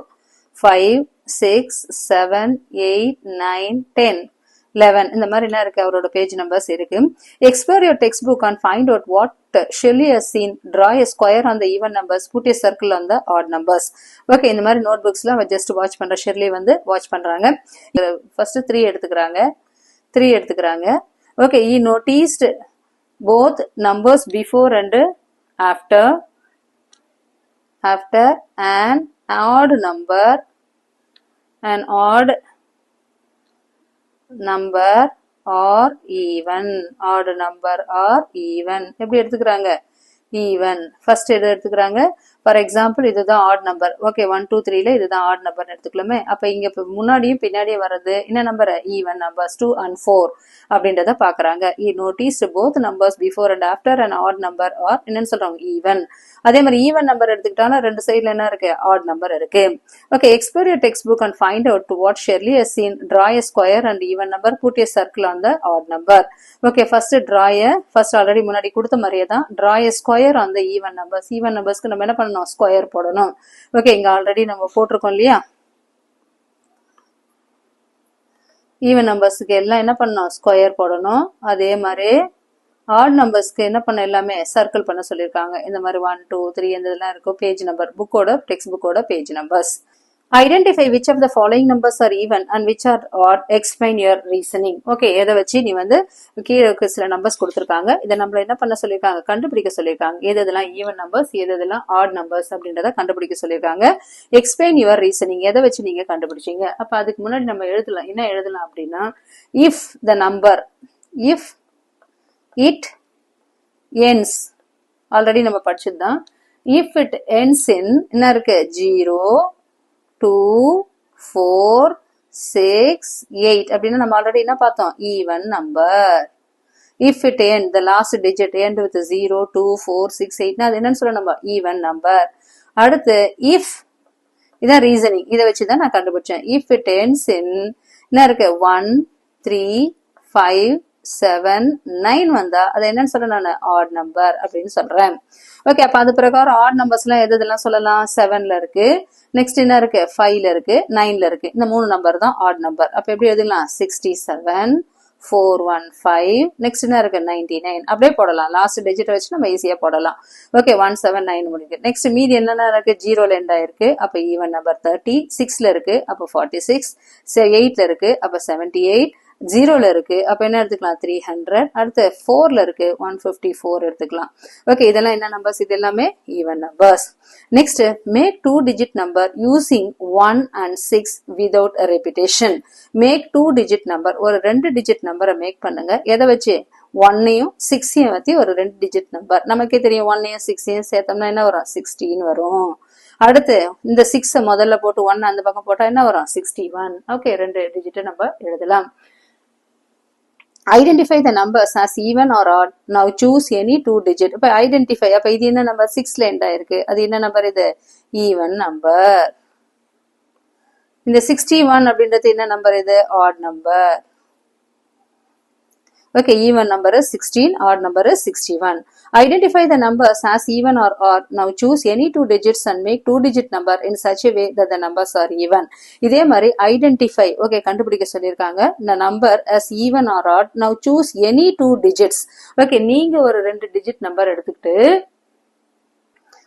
5, 6, 7, 8, 9, 10, 11 இந்த மாதிரி என்ன இருக்கு அவரோட பேஜ் நம்பர்ஸ் இருக்கு. Explore your textbook and find out what Shirley has seen. Draw a square on the even numbers, put a circle on the odd numbers. Okay, இந்த மாதிரி நோட் புக்ஸ்ல அவ ஜஸ்ட் வாட்ச் பண்ற ஷெர்லி வந்து வாட்ச் பண்றாங்க. ஃபர்ஸ்ட் 3 எடுத்துக்கிறாங்க. Okay, he noticed both numbers before and after an odd number or even, odd number or even. எப்படி எடுத்துக்கிறாங்க even. ஃபர்ஸ்ட் எது எடுத்துக்கிறாங்க, ஃபார் எக்ஸாம்பிள் இதுதான் ஆட் நம்பர். ஓகே, 1, 2, 3ல இதுதான் ஆட் நம்பர் எடுத்துக்கலாமே. அப்ப இங்க முன்னாடியும் பின்னாடியும் வர்றது என்ன நம்பர், ஈவன் நம்பர்ஸ் 2 and 4 அப்படின்றத பாக்குறாங்க. he noticed both numbers before and after an odd number or என்னன்னு சொல்றாங்க even. அதே மாதிரி ஈவன் நம்பர் எடுத்துக்கிட்டாலும் ரெண்டு சைடுல என்ன இருக்கு ஆட் நம்பர் இருக்கு. Okay, explore your textbook and find out what Shirley has seen. Draw a square and even number, put a circle on the odd number. Okay, first already முன்னாடி கொடுத்த மாதிரியே தான் draw a square on the even numbers. Even நம்பர்ஸ்க்கு நம்ம என்ன பண்ணணும், ஸ்கொயர் போடணும். ஓகே, இங்க ஆல்ரெடி நம்ம போட்டிருக்கோம் இல்லையா, ஈவன் நம்பர்ஸ்க்கு எல்லாம் என்ன பண்ணணும், ஸ்கொயர் போடணும். அதே மாதிரி ஆட் நம்பர்ஸ்க்கு என்ன பண்ண, எல்லாமே சர்க்கிள் பண்ண சொல்லியிருக்காங்க. இந்த மாதிரி 1, 2, 3 இதெல்லாம் இருக்கும் பேஜ் நம்பர், டெக்ஸ்ட் புக்கோட page numbers. Identify which of the following numbers are even and which are odd. Explain your reasoning. Okay, எதை வச்சு நீ வந்து கீழே சில நம்பர்ஸ் கொடுத்துருக்காங்க, இதை நம்மள என்ன பண்ண சொல்லியிருக்காங்க, கண்டுபிடிக்க சொல்லியிருக்காங்க. எதெல்லாம் ஈவன் நம்பர்ஸ், எதெல்லாம் ஆட் நம்பர்ஸ் அப்படின்றத கண்டுபிடிக்க சொல்லியிருக்காங்க. எக்ஸ்பிளைன் யுவர் ரீசனிங், எதை வச்சு நீங்க கண்டுபிடிச்சீங்க. அப்ப அதுக்கு முன்னாடி நம்ம என்ன எழுதலாம் அப்படின்னா, if the number, if it ends, already நம்ம படிச்சதுதான். இஃப் இட் ends in என்ன இருக்கு 0, 2, 4, 6, 8 அப்படின்னா நம்ம ஆல்ரெடி என்ன பார்த்தோம், even number. If it end, the last digit end with 0, 2, 4, 6, 8 அது என்னன்னு சொல்ல நம்ம ஈவன் நம்பர். அடுத்து இஃப், இதான் ரீசனிங், இதை வச்சுதான் நான் கண்டுபிடிச்சேன். இஃப் இட் ends in என்ன இருக்கு 1, 3, 5, 7, 9 வந்தா அது என்னன்னு சொல்ல நான் ஆட் நம்பர் அப்படின்னு சொல்றேன். ஓகே, அப்ப அது பிரகாரம் ஆட் நம்பர்ஸ் எல்லாம் எதெல்லாம் சொல்லலாம், 7ல இருக்கு, நெக்ஸ்ட் என்ன இருக்கு 5ல இருக்கு, 9ல இருக்கு. இந்த 3 நம்பர் தான் ஆட் நம்பர். அப்ப எப்படி எழுதலாம், 67, 415, நெக்ஸ்ட் என்ன இருக்கு 99 அப்படியே போடலாம். லாஸ்ட் டிஜிட் வச்சு நம்ம ஈஸியா போடலாம். ஓகே, 179 முடியுது. நெக்ஸ்ட் மீதி என்னென்ன இருக்கு, 0ல எண்ட் ஆயிருக்கு, அப்ப ஈவன் நம்பர் 30, 6ல இருக்கு அப்ப 46, 8ல இருக்கு அப்ப 78, 0ல இருக்கு அப்ப என்ன எடுத்துக்கலாம் 300, அடுத்து 4ல இருக்கு 154 எடுத்துக்கலாம். ஓகே, இதெல்லாம் என்ன நம்பர்ஸ், இது எல்லாமே even numbers. Next, make 2 digit number using 1 and 6 without a repetition. Make 2 digit number, ஒரு 2 digit நம்பரை மேக் பண்ணுங்க. எதை வச்சு, 1ஐயும் 6ஐயும் வச்சு ஒரு 2 digit நம்பர். நமக்கே தெரியும் 1ஐயும் 6ஐயும் சேர்த்தோம்னா என்ன வரும், 16 வரும். அடுத்து இந்த 6 முதல்ல போட்டு 1 அந்த பக்கம் போட்டா என்ன வரும், 61. ஓகே, 2 டிஜிட் நம்ம எழுதலாம். Identify the numbers as even or odd. Now choose any 2 digit. இப்ப identify, அப்ப இது என்ன நம்பர், 6ல எண்ட் ஆயிருக்கு, அது என்ன நம்பர், இது ஈவன் நம்பர். இந்த 61 அப்படின்றது என்ன நம்பர், இது add number. Okay, even number is 16, odd number is 61. Identify the numbers as even or odd. Now choose any two digits and make two-digit number in such a way that the numbers are even. இதே மாதிரி identify, okay, கண்டுபிடிக்க சொல்லியிருக்காங்க. The number as even or odd. Now choose any two digits. Okay, நீங்க ஒரு 2 digit number எடுத்துக்கிட்டு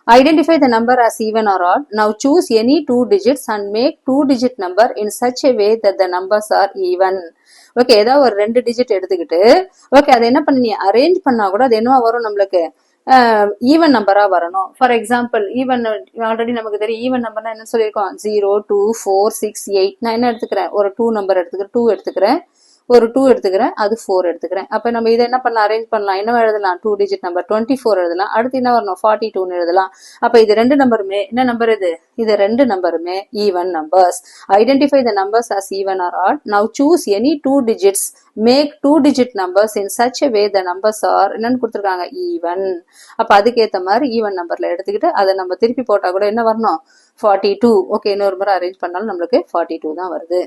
identify the number as even or odd. Now choose any two digits and make two-digit number in such a way that the numbers are even. Okay, ஏதாவது ஒரு 2 டிஜிட் எடுத்துக்கிட்டு ஓகே அதை என்ன பண்ணி அரேஞ்ச் பண்ணா கூட அது என்னவா வரும் நம்மளுக்கு ஈவன் நம்பரா வரணும். ஃபார் எக்ஸாம்பிள் ஈவன் ஆல்ரெடி நமக்கு தெரியும் ஈவன் நம்பர்னா என்ன சொல்லியிருக்கோம் 0, 2, 4, 6, 8. நான் என்ன எடுத்துக்கிறேன் ஒரு 2 நம்பர் எடுத்துக்கிறேன் 2 எடுத்துக்கிறேன் ஒரு 2 எடுத்துக்கிறேன் அது 4 எடுத்துக்கிறேன். அப்ப நம்ம இதை என்ன பண்ணலாம் அரேஞ்ச் பண்ணலாம் என்ன எழுதலாம் 2 டிஜிட் நம்பர் 24 எழுதலாம். அடுத்து என்ன வரணும் 42 எழுதலாம். அப்ப இது 2 நம்பருமே என்ன நம்பர் இது 2 நம்பருமே even numbers. Identify the numbers as even or odd. Now choose any two digits, make two digit numbers in such a way the numbers are என்னன்னு கொடுத்துருக்காங்க ஈவன். அப்ப அதுக்கேற்ற மாதிரி ஈவன் நம்பர்ல எடுத்துக்கிட்டு அதை நம்ம திருப்பி போட்டா கூட என்ன வரணும் 42. ஓகே, இன்னொரு முறை அரேஞ்ச் பண்ணாலும் நம்மளுக்கு 42 தான் வருது.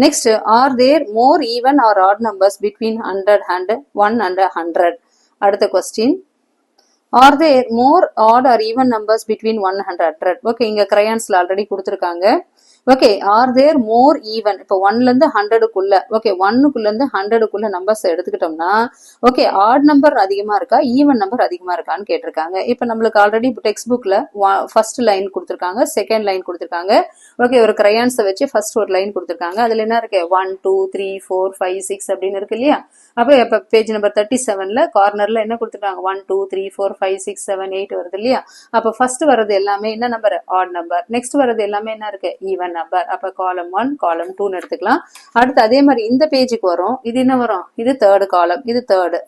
Next, are there more even or odd numbers between 100 and 1 and 100? அடுத்த question. Are there more odd or even numbers between 1 and 100? Okay, இங்க crayonsல already கொடுத்திருக்காங்க. Okay, are there more even? இப்போ 1ல இருந்து 100க்குள்ள ஓகே 1க்குள்ள இருந்து 100க்குள்ள நம்பர்ஸ் எடுத்துக்கிட்டோம்னா ஓகே ஆட் நம்பர் அதிகமா இருக்கா ஈவன் நம்பர் அதிகமா இருக்கான்னு கேட்டிருக்காங்க. இப்போ நம்மளுக்கு ஆல்ரெடி டெக்ஸ்ட் புக்ல ஃபர்ஸ்ட் லைன் கொடுத்திருக்காங்க, செகண்ட் லைன் கொடுத்திருக்காங்க. ஓகே, ஒரு கிரையான்ஸை வச்சு ஃபர்ஸ்ட் ஒரு லைன் கொடுத்திருக்காங்க. அதுல என்ன இருக்கு 1, 2, 3, 4, 5, 6 அப்படின்னு இருக்கு இல்லையா. அப்போ இப்போ பேஜ் நம்பர் 37ல கார்னர்ல என்ன கொடுத்துருக்காங்க 1, 2, 3, 4, 5, 6, 7, 8 வருது இல்லையா. அப்போ ஃபர்ஸ்ட் வரது எல்லாமே என்ன நம்பர் ஆட் நம்பர், நெக்ஸ்ட் வரது எல்லாமே என்ன இருக்கு ஈவன் நம்பர். அப்ப காலம் 1 காலம் 2 எடுத்துக்கலாம். அடுத்து அதே மாதிரி இந்த பேஜுக்கு வரும். இது என்ன வரும் இது தேர்ட் காலம், இது தேர்டு,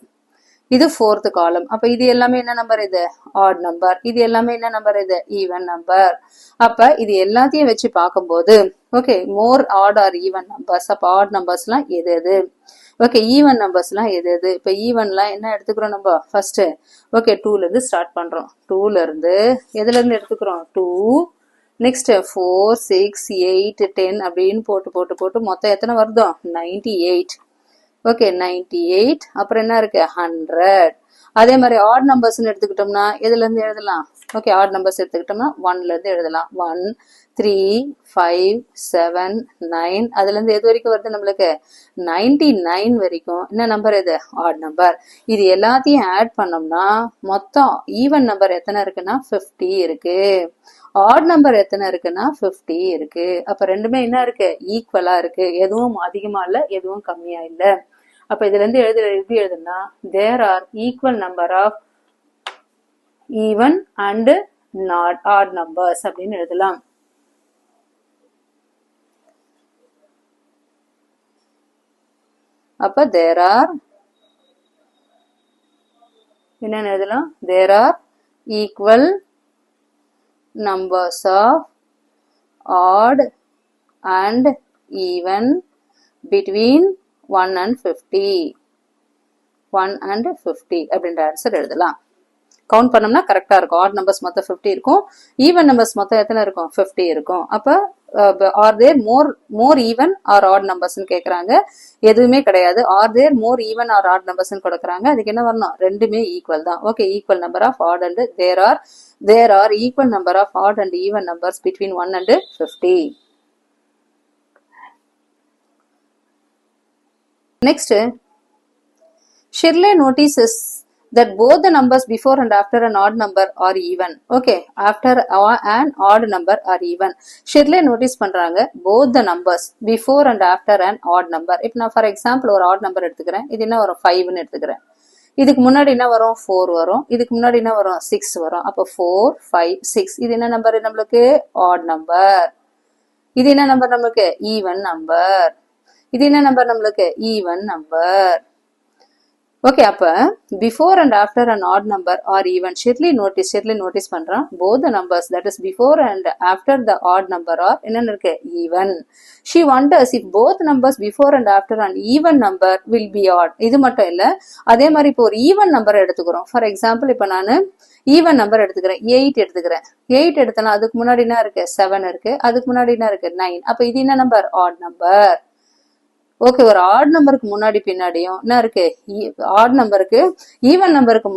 இது ஃபோர்த் காலம். அப்ப இது எல்லாமே என்ன நம்பர் இது ஆட் நம்பர், இது எல்லாமே என்ன நம்பர் இது ஈவன் நம்பர். அப்ப இது எல்லாத்தையும் வச்சு பார்க்கும்போது okay more odd or even numbers. அப்ப ஆட் நம்பர்ஸ்லாம் எது எது ஓகே ஈவன் நம்பர்ஸ்லாம் எது எது. இப்ப ஈவன்லாம் என்ன எடுத்துக்கிறோம் நம்ம ஃபர்ஸ்ட் ஓகே 2ல இருந்து ஸ்டார்ட் பண்றோம். 2ல இருந்து எதுல இருந்து எடுத்துக்கிறோம் 2 நெக்ஸ்ட் 4, 6, 8, 10 அப்படின்னு போட்டு மொத்தம் எத்தனை வருதோ 98. ஓகே 98. அப்புறம் என்ன இருக்கு 100. அதே மாதிரி ஆட் நம்பர்ஸ்ன்னு எடுத்துக்கிட்டோம்னா எதுல இருந்து எழுதலாம் ஓகே ஆட் நம்பர்ஸ் எடுத்துக்கிட்டோம்னா 1ல இருந்து எழுதலாம் 1, 3, 5, 7, 9. அதுல இருந்து எது வரைக்கும் வருது நம்மளுக்கு 99 வரைக்கும் என்ன நம்பர் இது ஆட் நம்பர். இது எல்லாத்தையும் ஆட் பண்ணோம்னா மொத்தம் ஈவன் நம்பர் எத்தனை இருக்குன்னா 50 இருக்கு. ஆட் நம்பர் எத்தனை இருக்குன்னா 50 இருக்கு. அப்ப ரெண்டுமே என்ன இருக்கு ஈக்குவலா இருக்கு. எதுவும் அதிகமா இல்ல எதுவும் கம்மியா இல்ல. அப்ப இதுல இருந்து எப்படி எழுதுனா there are equal number of even and not odd numbers அப்படின்னு எழுதலாம். அப்ப தேர் ஆர் என்ன எழுதலாம் there are equal numbers of odd and even between 1 and 50. 1 and 50 அப்படின்ற ஆன்சர் எழுதலாம். கவுண்ட் பண்ணோம்னா கரெக்டா இருக்கும். ஆட் நம்பர்ஸ் மொத்தம் 50 இருக்கும், ஈவன் நம்பர்ஸ் மொத்தம் எத்தனை இருக்கும் 50 இருக்கும். அப்ப are there more even or odd நம்பர்ஸ்ன்னு கேக்குறாங்க. எதுவுமே கிடையாது. Are there more even or odd நம்பர்ஸ்ன்னு கொடுக்குறாங்க. அதுக்கு என்ன வரணும் ரெண்டுமே ஈக்குவல் தான். Okay equal number of odd and there are equal number of odd and even numbers between 1 and 50. Next, Shirley notices that both the numbers before and after an odd number are even. Okay, after an odd number are even. Shirley notice பண்றாங்க both the numbers before and after an odd number. இப்போ நான் for example ஒரு odd number எடுத்துக்கிறேன். இது என்ன வரும் 5ன்னு எடுத்துக்கிறேன். இதுக்கு முன்னாடி என்ன வரும் 4 வரும், இதுக்கு முன்னாடி என்ன வரும் 6 வரும். அப்போ 4, 5, 6 இது என்ன நம்பர் நம்மளுக்கு ஆட் நம்பர். இது என்ன நம்பர் நம்மளுக்கு ஈவன் நம்பர். இது என்ன நம்பர் நம்மளுக்கு ஈவன் நம்பர். ஓகே அப்ப before and after an odd number are even. Shirley notices பண்றான் both the numbers that is before and after the odd number are என்னன்னு இருக்கு even. She wonders if both numbers before and after an even number will be odd. இது மட்டும் இல்ல அதே மாதிரி இப்போ ஒரு ஈவன் நம்பர் எடுத்துக்கிறோம். ஃபார் எக்ஸாம்பிள் இப்ப நான் ஈவன் நம்பர் எடுத்துக்கிறேன் 8 எடுத்துக்கிறேன். 8 எடுத்தனா அதுக்கு முன்னாடி என்ன இருக்கு 7 இருக்கு, அதுக்கு முன்னாடி என்ன இருக்கு 9. அப்ப இது என்ன நம்பர் ஆட் நம்பர். ஓகே, ஒரு ஆட் நம்பருக்கு முன்னாடி பின்னாடியும் என்ன இருக்கு, ஆட் நம்பருக்கு ஈவன் நம்பருக்கு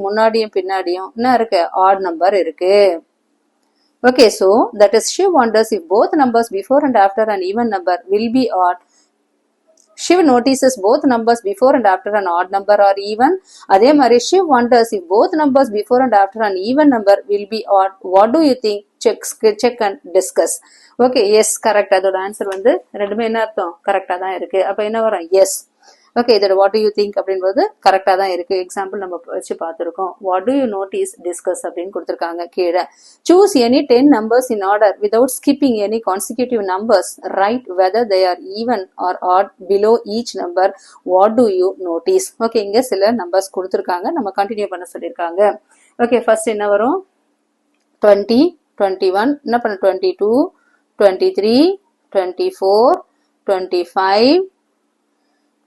முன்னாடியும் பின்னாடியும் என்ன இருக்கு, ஆட் நம்பர் இருக்கு. Okay, so that is Shiv wonders if both numbers before and after an even number will be odd. Shiv notices both numbers before and after an odd number are even. அதே மாதிரி Shiv wonders if both numbers before and after an even number will be odd. What do you think? Check and discuss. Okay, yes, correct. அதோட ஆன்சர் வந்து ரெண்டுமே என்ன அர்த்தம், கரெக்டா தான் இருக்கு. அப்ப என்ன வரும், yes. ஓகே, இதோட வாட் டு யூ திங்க் அப்படின்றது கரெக்டா தான் இருக்கு. எக்ஸாம்பிள் நம்ம வச்சு பார்த்துருக்கோம். What do you notice, discuss அப்படின்னு கொடுத்துருக்காங்க கீழே. Choose any 10 numbers in order without skipping any consecutive numbers. Write whether they are even or odd below each number. What do you notice? Okay, இங்க சில நம்பர்ஸ் கொடுத்துருக்காங்க, நம்ம கண்டினியூ பண்ண சொல்லியிருக்காங்க. ஓகே, ஃபர்ஸ்ட் என்ன வரும், 20, 21, என்ன பண்ண 22, 23, 24, 25,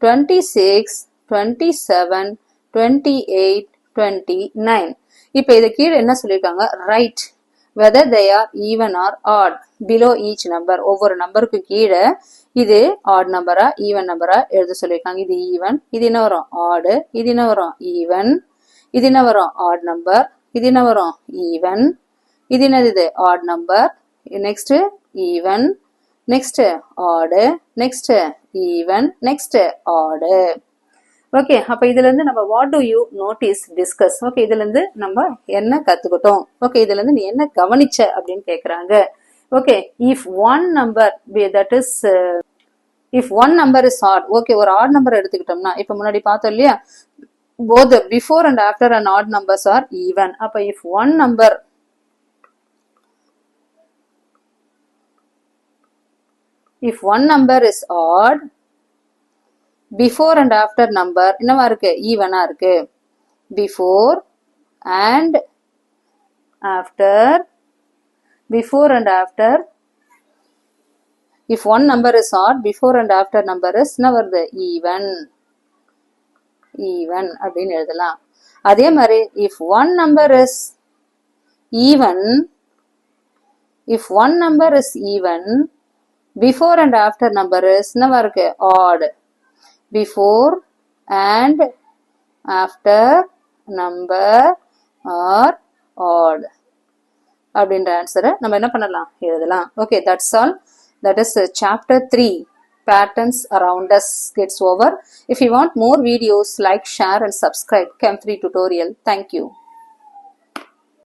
26, 27, 28, 29. இப்போ இது கீழே என்ன சொல்லிருக்காங்க, right whether they are even or odd below each number. ஒவ்வொரு நம்பருக்கு கீழே இது ஆட் நம்பரா ஈவன் நம்பரா எழுத சொல்லியிருக்காங்க. இது ஈவன், இது என்ன வரும் ஆட், இது என்ன வரும் ஈவன், இது என்ன வரும் ஆட் நம்பர், இது என்ன வரும் ஈவன், இது என்னது odd number, next even, next odd, next even, next odd. Okay, அப்ப இதுல இருந்து நம்ம what do you notice, discuss. Okay, இதுல இருந்து நம்ம என்ன கத்துக்கிட்டோம், ஓகே, இதுல இருந்து நீ என்ன கவனிச்ச அப்படின்னு கேக்குறாங்க. Okay, if one number that is if one number is odd. Okay, ஒரு ஆட் நம்பர் எடுத்துக்கிட்டோம்னா இப்ப முன்னாடி பார்த்தோம் இல்லையா, both before and after and odd numbers are even. அப்ப if one number if one number is odd, before and after number என்னவா இருக்கு, ஈவனா இருக்கு. before and after, before and after, if one number is odd, before and after number is என்ன வருது, ஈவன், ஈவன் அப்படின்னு எழுதலாம். அதே மாதிரி if one number is even, if one number is even, before and after number is என்னவா இருக்கு, odd. before and after number are odd அப்படின்ற ஆன்சரை நம்ம என்ன பண்ணலாம், எழுதலாம். Okay, that's all. That is chapter 3 patterns around us gets over. If you want more videos, like, share and subscribe Chem3 tutorial. Thank you.